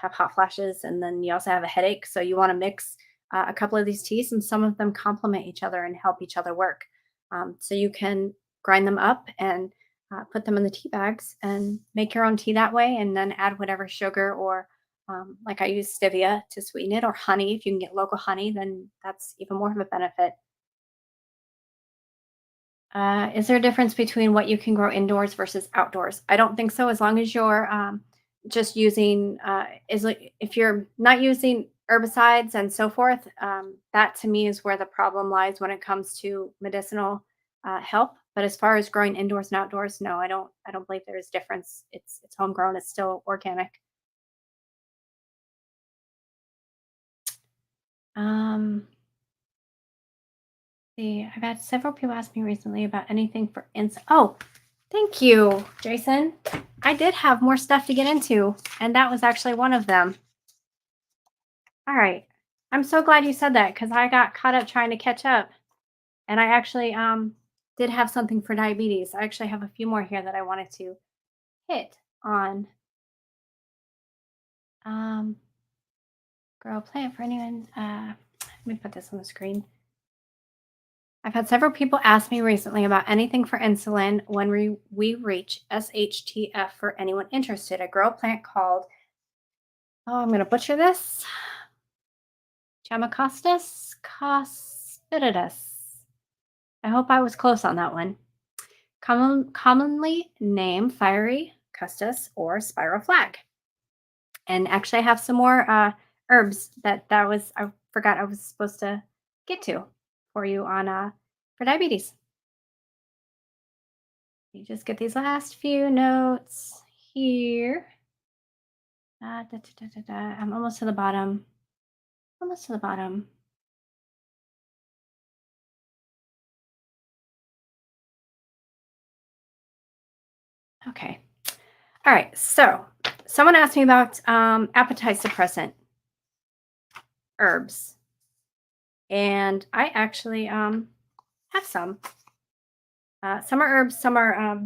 Speaker 1: have hot flashes, and then you also have a headache. So you want to mix a couple of these teas, and some of them complement each other and help each other work. So you can grind them up and put them in the tea bags and make your own tea that way, and then add whatever sugar or like I use stevia to sweeten it, or honey. If you can get local honey, then that's even more of a benefit. Is there a difference between what you can grow indoors versus outdoors? I don't think so. As long as you're just using, if you're not using herbicides and so forth, that to me is where the problem lies when it comes to medicinal help. But as far as growing indoors and outdoors, no, I don't. I don't believe there is difference. It's homegrown. It's still organic. Um, see, I've had several people ask me recently about anything for ins. Oh, thank you, Jason. I did have more stuff to get into, and that was actually one of them. All right. I'm so glad you said that because I got caught up trying to catch up. And I actually did have something for diabetes. I actually have a few more here that I wanted to hit on. Um, Grow a plant for anyone. Let me put this on the screen. I've had several people ask me recently about anything for insulin when we reach SHTF for anyone interested. I grow a plant called, oh, I'm going to butcher this, Chamacostus cospidus. I hope I was close on that one. Commonly named fiery custus or spiral flag. And actually, I have some more herbs that was I forgot I was supposed to get to for you on for diabetes. You just get these last few notes here. I'm almost to the bottom. Almost to the bottom. Okay. All right. So someone asked me about appetite suppressant herbs, and I actually have some. Some are herbs, some are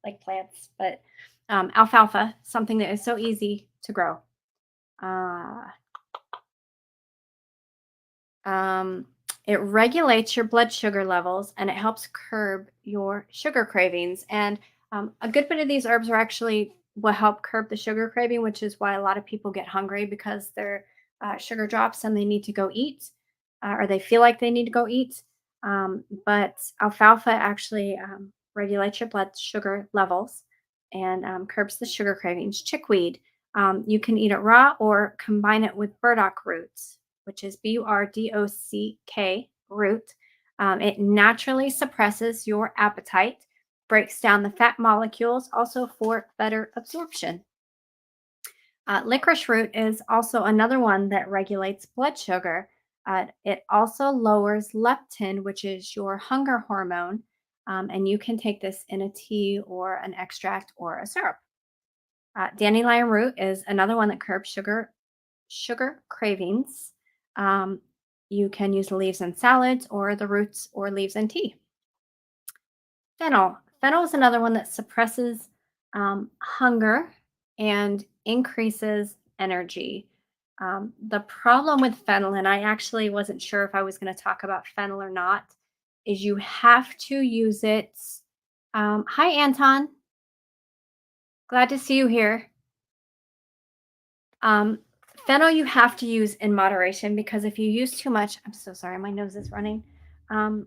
Speaker 1: like plants, but alfalfa, something that is so easy to grow. Uh, um, it regulates your blood sugar levels and it helps curb your sugar cravings. And a good bit of these herbs are actually will help curb the sugar craving, which is why a lot of people get hungry because their sugar drops and they need to go eat, or they feel like they need to go eat. But alfalfa actually regulates your blood sugar levels and curbs the sugar cravings. Chickweed, you can eat it raw or combine it with burdock roots, which is Burdock root. It naturally suppresses your appetite, breaks down the fat molecules, also for better absorption. Licorice root is also another one that regulates blood sugar. It also lowers leptin, which is your hunger hormone, and you can take this in a tea or an extract or a syrup. Dandelion root is another one that curbs sugar cravings. Um, you can use the leaves in salads or the roots or leaves in tea. Fennel. Fennel is another one that suppresses hunger and increases energy. The problem with fennel, and I actually wasn't sure if I was going to talk about fennel or not, is you have to use it. Hi, Anton. Glad to see you here. Um, Fennel you have to use in moderation because if you use too much, I'm so sorry, my nose is running. Um,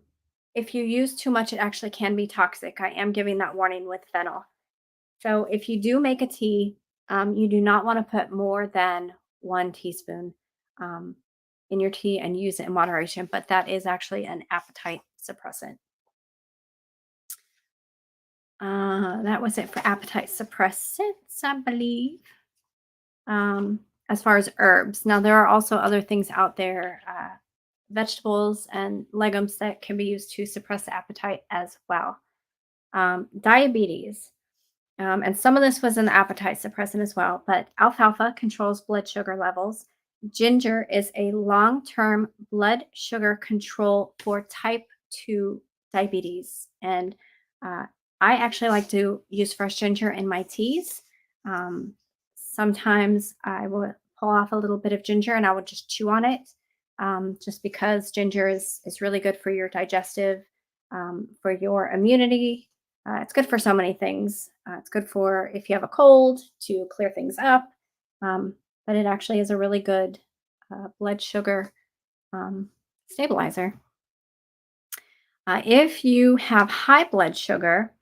Speaker 1: if you use too much, it actually can be toxic. I am giving that warning with fennel. So if you do make a tea, you do not want to put more than 1 teaspoon um, in your tea and use it in moderation, but that is actually an appetite suppressant. That was it for appetite suppressants, I believe. um, as far as herbs. Now, there are also other things out there, vegetables and legumes that can be used to suppress the appetite as well. Diabetes. And some of this was an appetite suppressant as well, but alfalfa controls blood sugar levels. Ginger is a long term blood sugar control for type 2 diabetes. And uh, I actually like to use fresh ginger in my teas. Um, Sometimes I will pull off a little bit of ginger and I will just chew on it, just because ginger is really good for your digestive, for your immunity. It's good for so many things. It's good for if you have a cold to clear things up, um, but it actually is a really good blood sugar um, stabilizer. If you have high blood sugar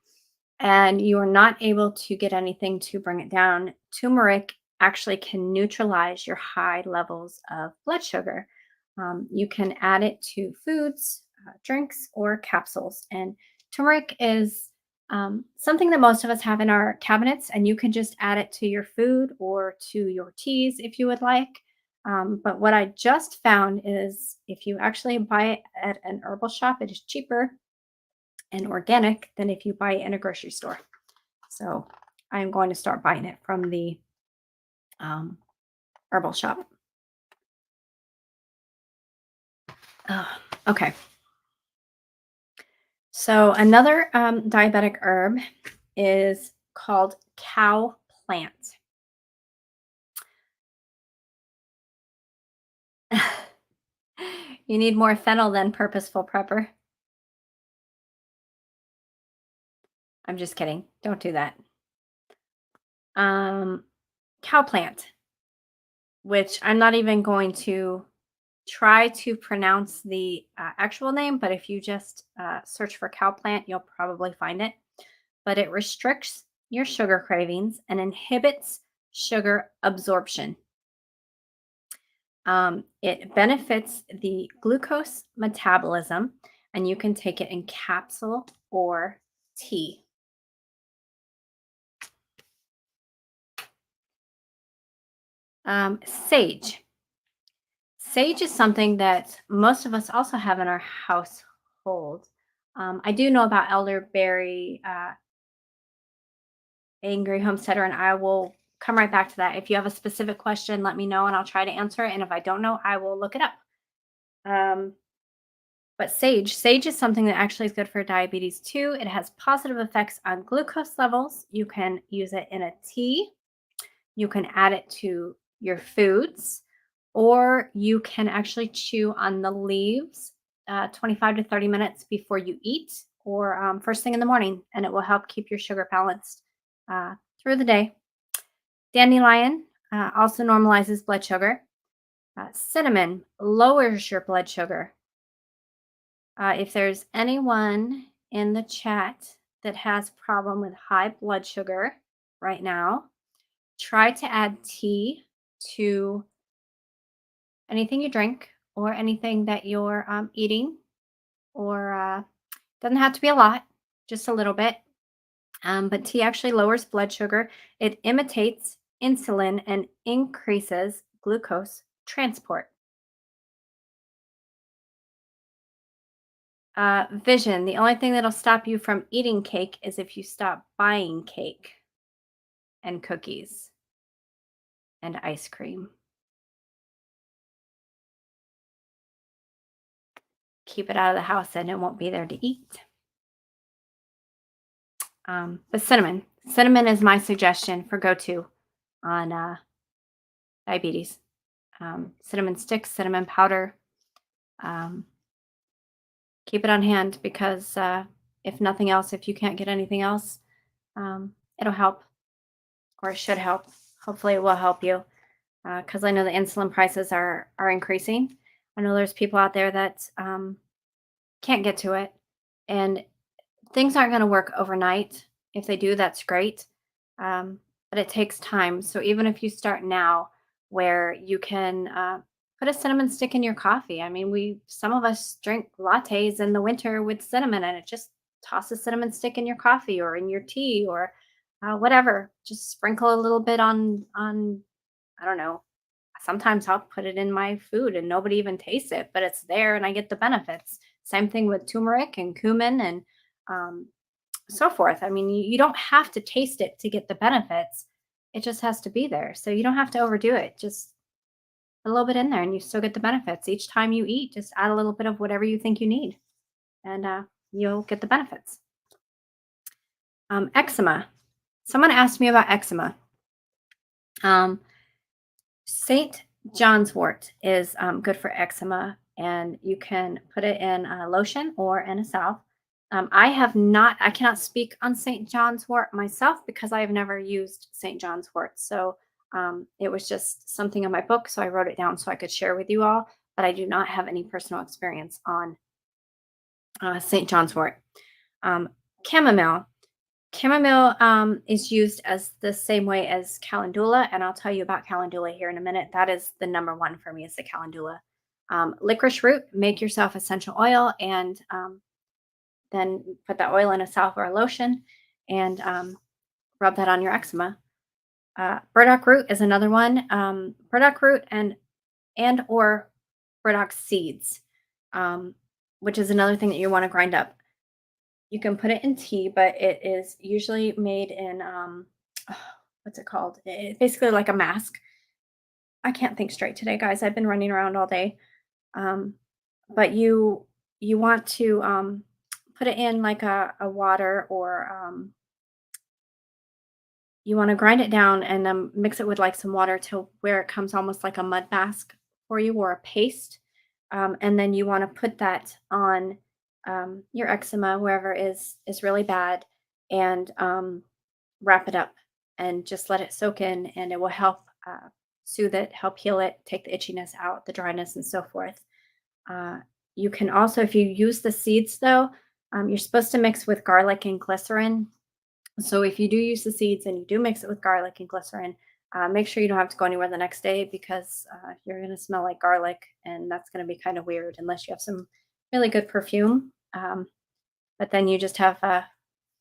Speaker 1: and you are not able to get anything to bring it down, turmeric actually can neutralize your high levels of blood sugar. You can add it to foods, drinks, or capsules. And turmeric is something that most of us have in our cabinets, and you can just add it to your food or to your teas if you would like. But what I just found is if you actually buy it at an herbal shop, it is cheaper and organic than if you buy it in a grocery store. So I'm going to start buying it from the um, herbal shop. Uh, okay. So another diabetic herb is called cow plant. You need more fennel than purposeful prepper. I'm just kidding. Don't do that. Um, Cow plant, which I'm not even going to try to pronounce the actual name, but if you just search for cow plant, you'll probably find it. But it restricts your sugar cravings and inhibits sugar absorption. It benefits the glucose metabolism, and you can take it in capsule or tea. Sage. Sage is something that most of us also have in our household. I do know about elderberry, angry homesteader, and I will come right back to that. If you have a specific question, let me know and I'll try to answer it. And if I don't know, I will look it up. Um, but sage is something that actually is good for diabetes too. It has positive effects on glucose levels. You can use it in a tea. You can add it to your foods, or you can actually chew on the leaves 25 to 30 minutes before you eat or first thing in the morning, and it will help keep your sugar balanced through the day. Dandelion also normalizes blood sugar. Cinnamon lowers your blood sugar. If there's anyone in the chat that has problem with high blood sugar right now, try to add tea to anything you drink or anything that you're eating, or doesn't have to be a lot, just a little bit. But tea actually lowers blood sugar. It imitates insulin and increases glucose transport. Vision. The only thing that'll stop you from eating cake is if you stop buying cake and cookies and ice cream. Keep it out of the house and it won't be there to eat. But cinnamon. Cinnamon is my suggestion for go to on diabetes. Cinnamon sticks, cinnamon powder. Um, Keep it on hand because if nothing else, if you can't get anything else, it'll help or it should help. Hopefully, it will help you because I know the insulin prices are increasing. I know there's people out there that can't get to it, and things aren't going to work overnight. If they do, that's great. But it takes time. So even if you start now, where you can put a cinnamon stick in your coffee. I mean, some of us drink lattes in the winter with cinnamon, and it just toss a cinnamon stick in your coffee or in your tea or whatever. Just sprinkle a little bit on. I don't know. Sometimes I'll put it in my food and nobody even tastes it, but it's there and I get the benefits. Same thing with turmeric and cumin and um, so forth. I mean, you don't have to taste it to get the benefits. It just has to be there. So you don't have to overdo it. Just a little bit in there and you still get the benefits. Each time you eat, just add a little bit of whatever you think you need and you'll get the benefits. Eczema. Someone asked me about eczema. Um, St. John's wort is good for eczema, and you can put it in a lotion or in a salve. I cannot speak on St. John's wort myself because I have never used St. John's wort. So it was just something in my book. So I wrote it down so I could share with you all, but I do not have any personal experience on St. John's wort. Chamomile. Chamomile is used as the same way as calendula, and I'll tell you about calendula here in a minute. That is the number one for me is the calendula. Licorice root, make yourself essential oil and then put that oil in a salve or a lotion and rub that on your eczema. Burdock root is another one. Burdock root and or burdock seeds, which is another thing that you want to grind up. You can put it in tea, but it is usually made in what's it called? It's basically like a mask. I can't think straight today, guys. I've been running around all day. Um, but you want to put it in like a water or you want to grind it down and then mix it with like some water to where it comes almost like a mud mask for you or a paste. And then you want to put that on your eczema wherever is really bad and wrap it up and just let it soak in and it will help soothe it, help heal it, take the itchiness out, the dryness, and so forth. Uh, you can also, if you use the seeds though, you're supposed to mix with garlic and glycerin. So if you do use the seeds and you do mix it with garlic and glycerin, make sure you don't have to go anywhere the next day because you're going to smell like garlic and that's going to be kind of weird unless you have some really good perfume. But then you just have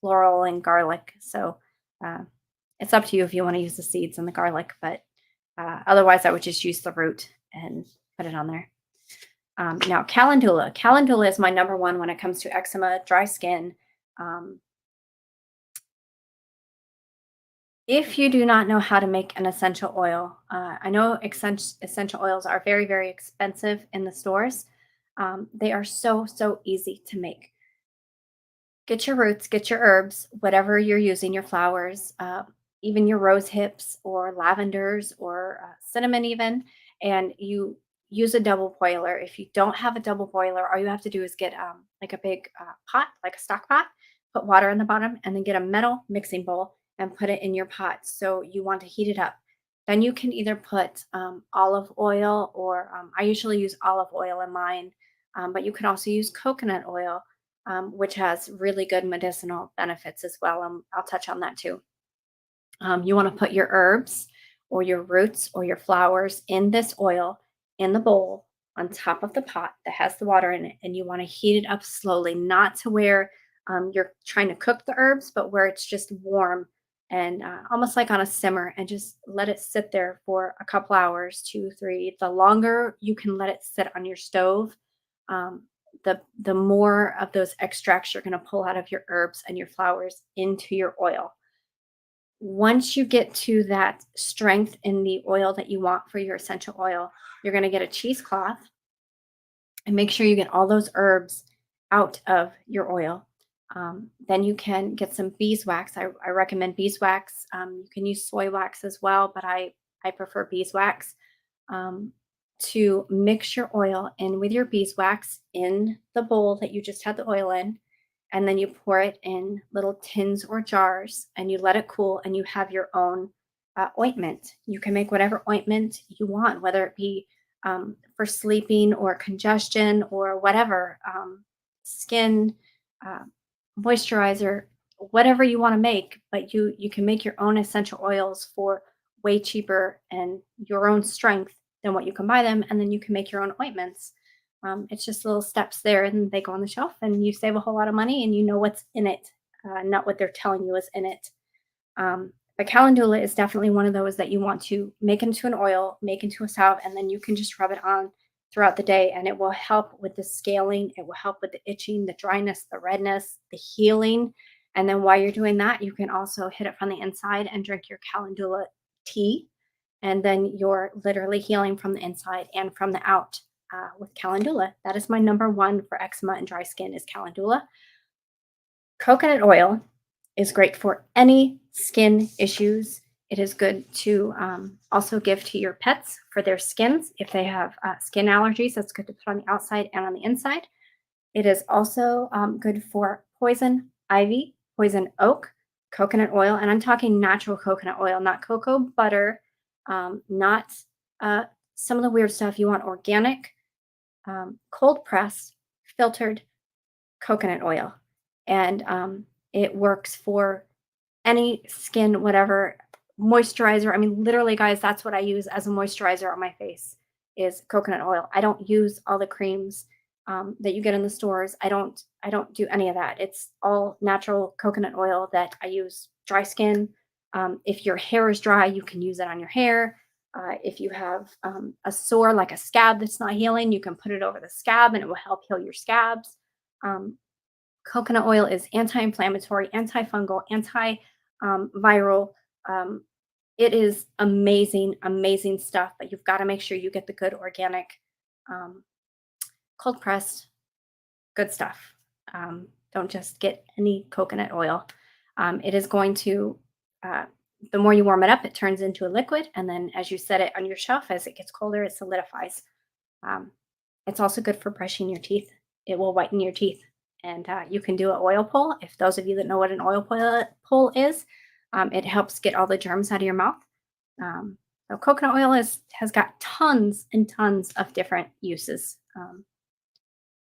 Speaker 1: floral and garlic. So uh, it's up to you if you want to use the seeds and the garlic, but otherwise I would just use the root and put it on there. Now, calendula. Calendula is my number one when it comes to eczema, dry skin. Um, if you do not know how to make an essential oil, I know essential oils are very, very expensive in the stores. They are so, so easy to make. Get your roots, get your herbs, whatever you're using, your flowers, even your rose hips or lavenders or cinnamon, even, and you use a double boiler. If you don't have a double boiler, all you have to do is get like a big pot, like a stock pot, put water in the bottom, and then get a metal mixing bowl and put it in your pot. So you want to heat it up. Then you can either put olive oil, or I usually use olive oil in mine, but you can also use coconut oil which has really good medicinal benefits as well. I'll touch on that too. You want to put your herbs or your roots or your flowers in this oil in the bowl on top of the pot that has the water in it, and you want to heat it up slowly, not to where you're trying to cook the herbs, but where it's just warm and almost like on a simmer, and just let it sit there for a couple hours, two, three. The longer you can let it sit on your stove, um, the more of those extracts you're going to pull out of your herbs and your flowers into your oil. Once you get to that strength in the oil that you want for your essential oil, you're going to get a cheesecloth and make sure you get all those herbs out of your oil. Then you can get some beeswax. I recommend beeswax. You can use soy wax as well, but I prefer beeswax um, to mix your oil in with your beeswax in the bowl that you just had the oil in. And then you pour it in little tins or jars and you let it cool and you have your own ointment. You can make whatever ointment you want, whether it be for sleeping or congestion or whatever, skin, uh, moisturizer, whatever you want to make. But you can make your own essential oils for way cheaper and your own strength than what you can buy them, and then you can make your own ointments. It's just little steps there, and they go on the shelf, and you save a whole lot of money, and you know what's in it, not what they're telling you is in it. But calendula is definitely one of those that you want to make into an oil, make into a salve, and then you can just rub it on throughout the day, and it will help with the scaling. It will help with the itching, the dryness, the redness, the healing. And then while you're doing that, you can also hit it from the inside and drink your calendula tea, and then you're literally healing from the inside and from the out with calendula. That is my number one for eczema and dry skin is calendula. Coconut oil is great for any skin issues. It is good to also give to your pets for their skins. If they have skin allergies, that's good to put on the outside and on the inside. It is also good for poison ivy, poison oak, coconut oil, and I'm talking natural coconut oil, not cocoa butter, not some of the weird stuff. You want organic, cold pressed, filtered coconut oil. And it works for any skin, whatever moisturizer. I mean, literally, guys, that's what I use as a moisturizer on my face is coconut oil. I don't use all the creams that you get in the stores. I don't do any of that. It's all natural coconut oil that I use dry skin. If your hair is dry, you can use it on your hair. If you have a sore like a scab that's not healing, you can put it over the scab and it will help heal your scabs. Um, Coconut oil is anti-inflammatory, antifungal, anti-viral. Um, it is amazing, amazing stuff. But you've got to make sure you get the good organic, um, cold pressed, good stuff. Don't just get any coconut oil. It is going to, uh, the more you warm it up, it turns into a liquid, and then as you set it on your shelf, as it gets colder, it solidifies. Um, it's also good for brushing your teeth. It will whiten your teeth. And you can do an oil pull. If those of you that know what an pull is, it helps get all the germs out of your mouth. So coconut oil has got tons and tons of different uses.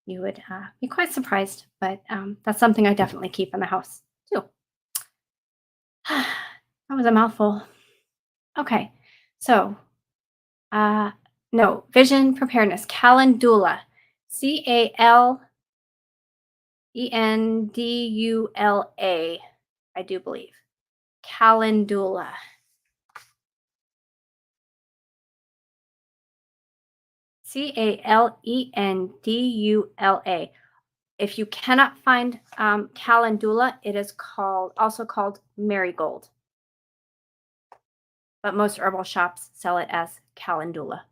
Speaker 1: You would be quite surprised, but that's something I definitely keep in the house too. That was a mouthful. Okay, so no, vision preparedness, calendula, Endula, I do believe. Calendula. Calendula. If you cannot find calendula, it is also called marigold. But most herbal shops sell it as calendula.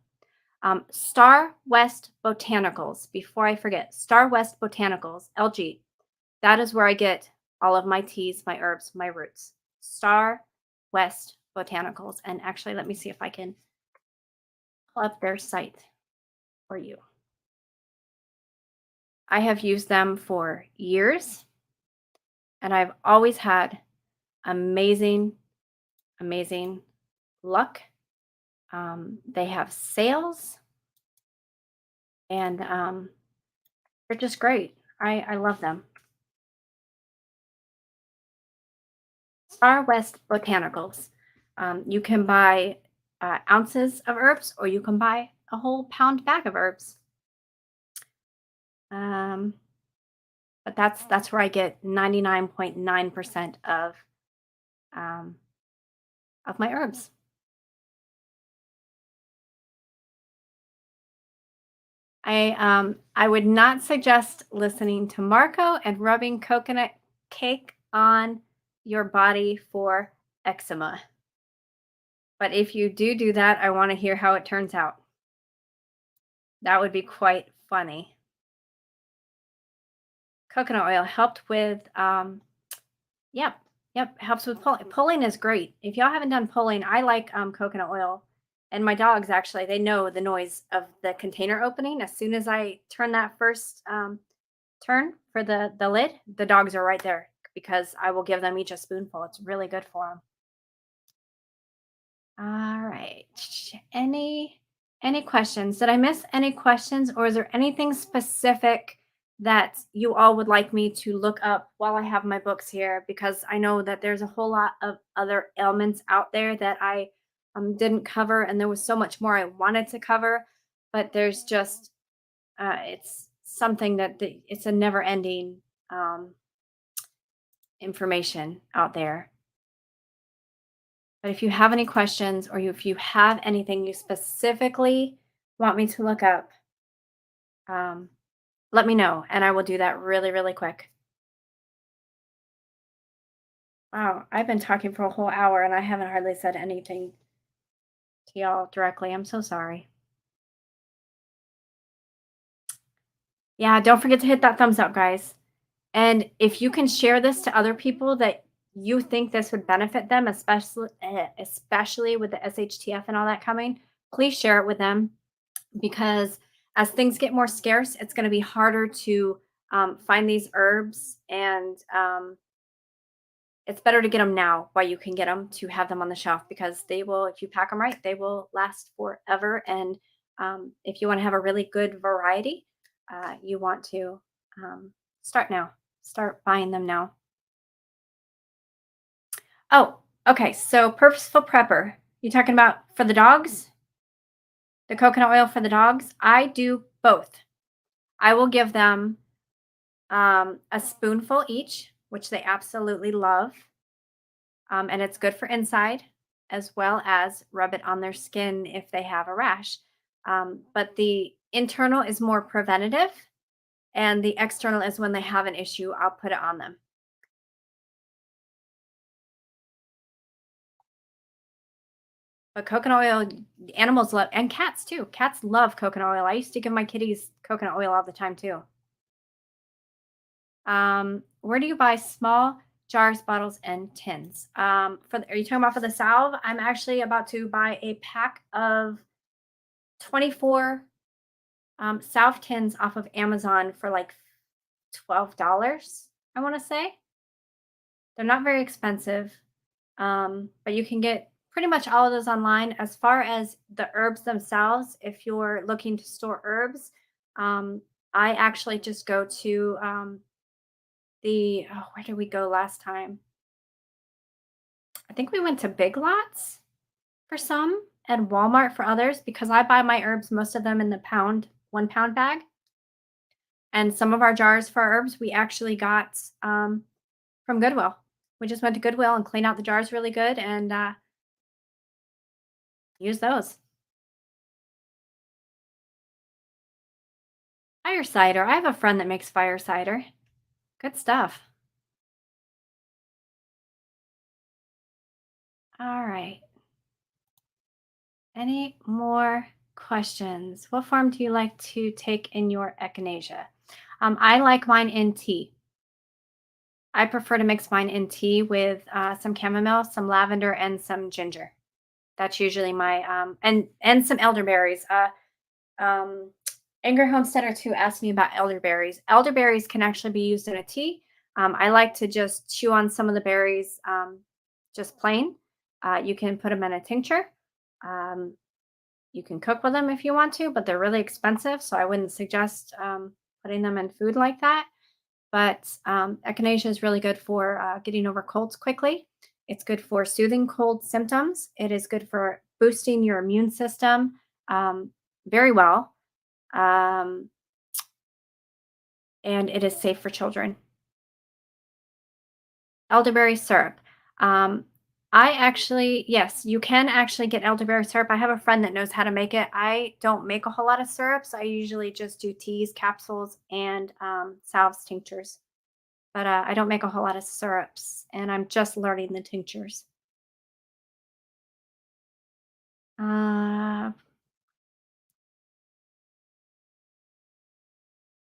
Speaker 1: Star West Botanicals. Before I forget, Star West Botanicals, LG. That is where I get all of my teas, my herbs, my roots. Star West Botanicals. And actually, let me see if I can pull up their site for you. I have used them for years, and I've always had amazing, amazing luck. They have sales, and they're just great. I love them. Star West Botanicals. You can buy ounces of herbs or you can buy a whole pound bag of herbs. Um, but that's where I get 99.9% um, of my herbs. I would not suggest listening to Marco and rubbing coconut cake on your body for eczema. But if you do that, I want to hear how it turns out. That would be quite funny. Coconut oil helped with yep, yep, helps with pulling. Pulling is great. If y'all haven't done pulling, I like coconut oil. And my dogs actually, they know the noise of the container opening. As soon as I turn that first turn for the lid, the dogs are right there because I will give them each a spoonful. It's really good for them. All right. Any questions? Did I miss any questions, or is there anything specific that you all would like me to look up while I have my books here? Because I know that there's a whole lot of other ailments out there that I didn't cover, and there was so much more I wanted to cover, but there's just it's something that it's a never-ending um, information out there. But if you have any questions, or if you have anything you specifically want me to look up, um, let me know and I will do that really, really quick. Wow, I've been talking for a whole hour and I haven't hardly said anything to y'all directly. I'm so sorry. Yeah, don't forget to hit that thumbs up, guys. And if you can share this to other people that you think this would benefit them, especially with the SHTF and all that coming, please share it with them, because as things get more scarce, it's going to be harder to find these herbs, and it's better to get them now while you can get them, to have them on the shelf, because they will, if you pack them right, they will last forever. And if you want to have a really good variety, you want to start now. Start buying them now. Oh, okay. So purposeful prepper. You talking about for the dogs? The coconut oil for the dogs? I do both. I will give them a spoonful each, which they absolutely love. And it's good for inside, as well as rub it on their skin if they have a rash. But the internal is more preventative, and the external is when they have an issue, I'll put it on them. But coconut oil, animals love, and cats too. Cats love coconut oil. I used to give my kitties coconut oil all the time too. Where do you buy small jars, bottles, and tins? Are you talking about for the salve? I'm actually about to buy a pack of 24 salve tins off of Amazon for like $12, I want to say. They're not very expensive, but you can get pretty much all of those online. As far as the herbs themselves, if you're looking to store herbs, um, I actually just go to where did we go last time? I think we went to Big Lots for some and Walmart for others, because I buy my herbs, most of them in the 1 pound bag. And some of our jars for our herbs we actually got from Goodwill. We just went to Goodwill and cleaned out the jars really good and use those. Fire cider. I have a friend that makes fire cider. Good stuff. All right. Any more questions? What form do you like to take in your echinacea? I like mine in tea. I prefer to mix mine in tea with some chamomile, some lavender, and some ginger. That's usually my and some elderberries. Um, Anger Homesteader 2 asked me about elderberries. Elderberries can actually be used in a tea. I like to just chew on some of the berries just plain. You can put them in a tincture. Um, you can cook with them if you want to, but they're really expensive, so I wouldn't suggest putting them in food like that. But echinacea is really good for getting over colds quickly. It's good for soothing cold symptoms. It is good for boosting your immune system. Um, very well. Um, and it is safe for children. Elderberry syrup. Um, I actually, yes, you can actually get elderberry syrup. I have a friend that knows how to make it. I don't make a whole lot of syrups. I usually just do teas, capsules, and salves tinctures. But I don't make a whole lot of syrups, and I'm just learning the tinctures. Uh,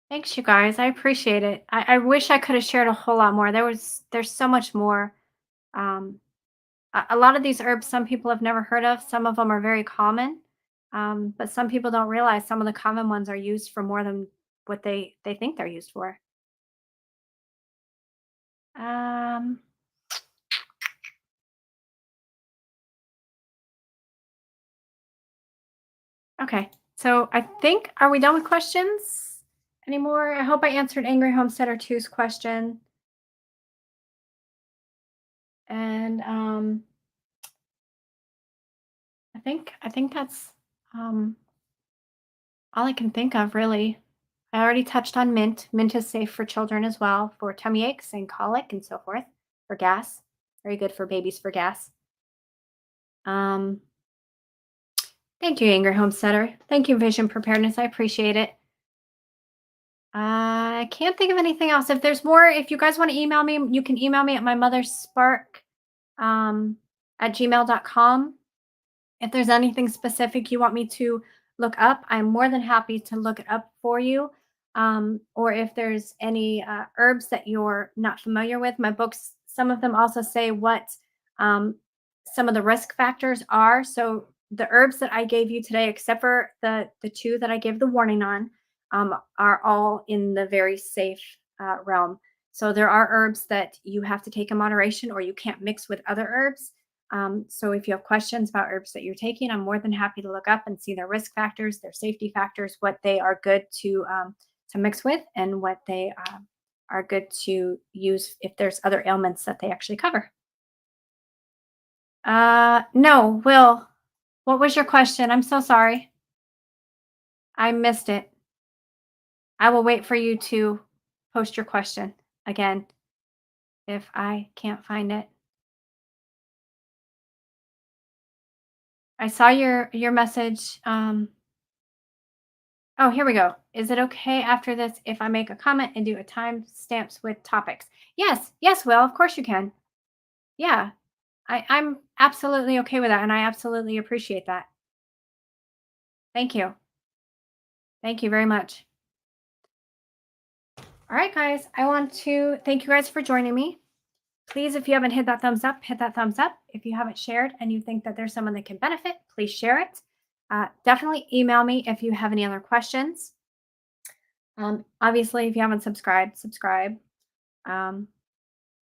Speaker 1: Thanks, you guys. I appreciate it. I wish I could have shared a whole lot more. There's so much more. Um, a lot of these herbs, some people have never heard of. Some of them are very common, but some people don't realize some of the common ones are used for more than what they think they're used for. Um, okay, so I think, are we done with questions anymore? I hope I answered Angry Homesteader Two's question, and I think that's um, all I can think of, really. I already touched on mint. Mint is safe for children as well, for tummy aches and colic and so forth, for gas. Very good for babies for gas. Um, Thank you, Angry Homesteader. Thank you, Vision Preparedness. I appreciate it. I can't think of anything else. If there's more, if you guys want to email me, you can email me at my mother's spark um, at gmail.com. If there's anything specific you want me to look up, I'm more than happy to look it up for you. Or if there's any herbs that you're not familiar with, my books, some of them also say what um, some of the risk factors are. So the herbs that I gave you today, except for the two that I gave the warning on, are all in the very safe realm. So there are herbs that you have to take in moderation, or you can't mix with other herbs. So if you have questions about herbs that you're taking, I'm more than happy to look up and see their risk factors, their safety factors, what they are good to mix with, and what they are good to use if there's other ailments that they actually cover. No, Will, what was your question? I'm so sorry. I missed it. I will wait for you to post your question again if I can't find it. I saw your message. Oh, here we go. Is it okay after this if I make a comment and do a time stamps with topics? Yes, yes, Will, of course you can. Yeah, I'm absolutely okay with that, and I absolutely appreciate that. Thank you. Thank you very much. All right, guys, I want to thank you guys for joining me. Please, if you haven't hit that thumbs up, hit that thumbs up. If you haven't shared and you think that there's someone that can benefit, please share it. Definitely email me if you have any other questions. Obviously, if you haven't subscribed, subscribe. Um,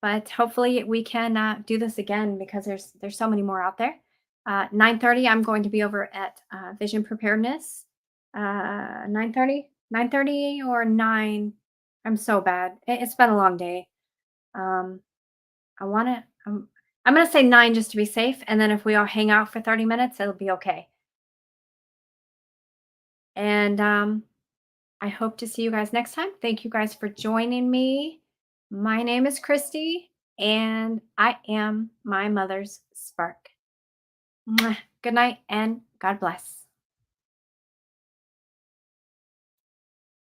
Speaker 1: but hopefully we can do this again because there's so many more out there. 9:30, I'm going to be over at Vision Preparedness. 9:30, 9:30 or 9. I'm so bad. It's been a long day. Um, I want to. I'm going to say 9 just to be safe, and then if we all hang out for 30 minutes, it'll be okay. And I hope to see you guys next time. Thank you guys for joining me. My name is Christy, and I am my mother's spark. Mwah. Good night, and God bless.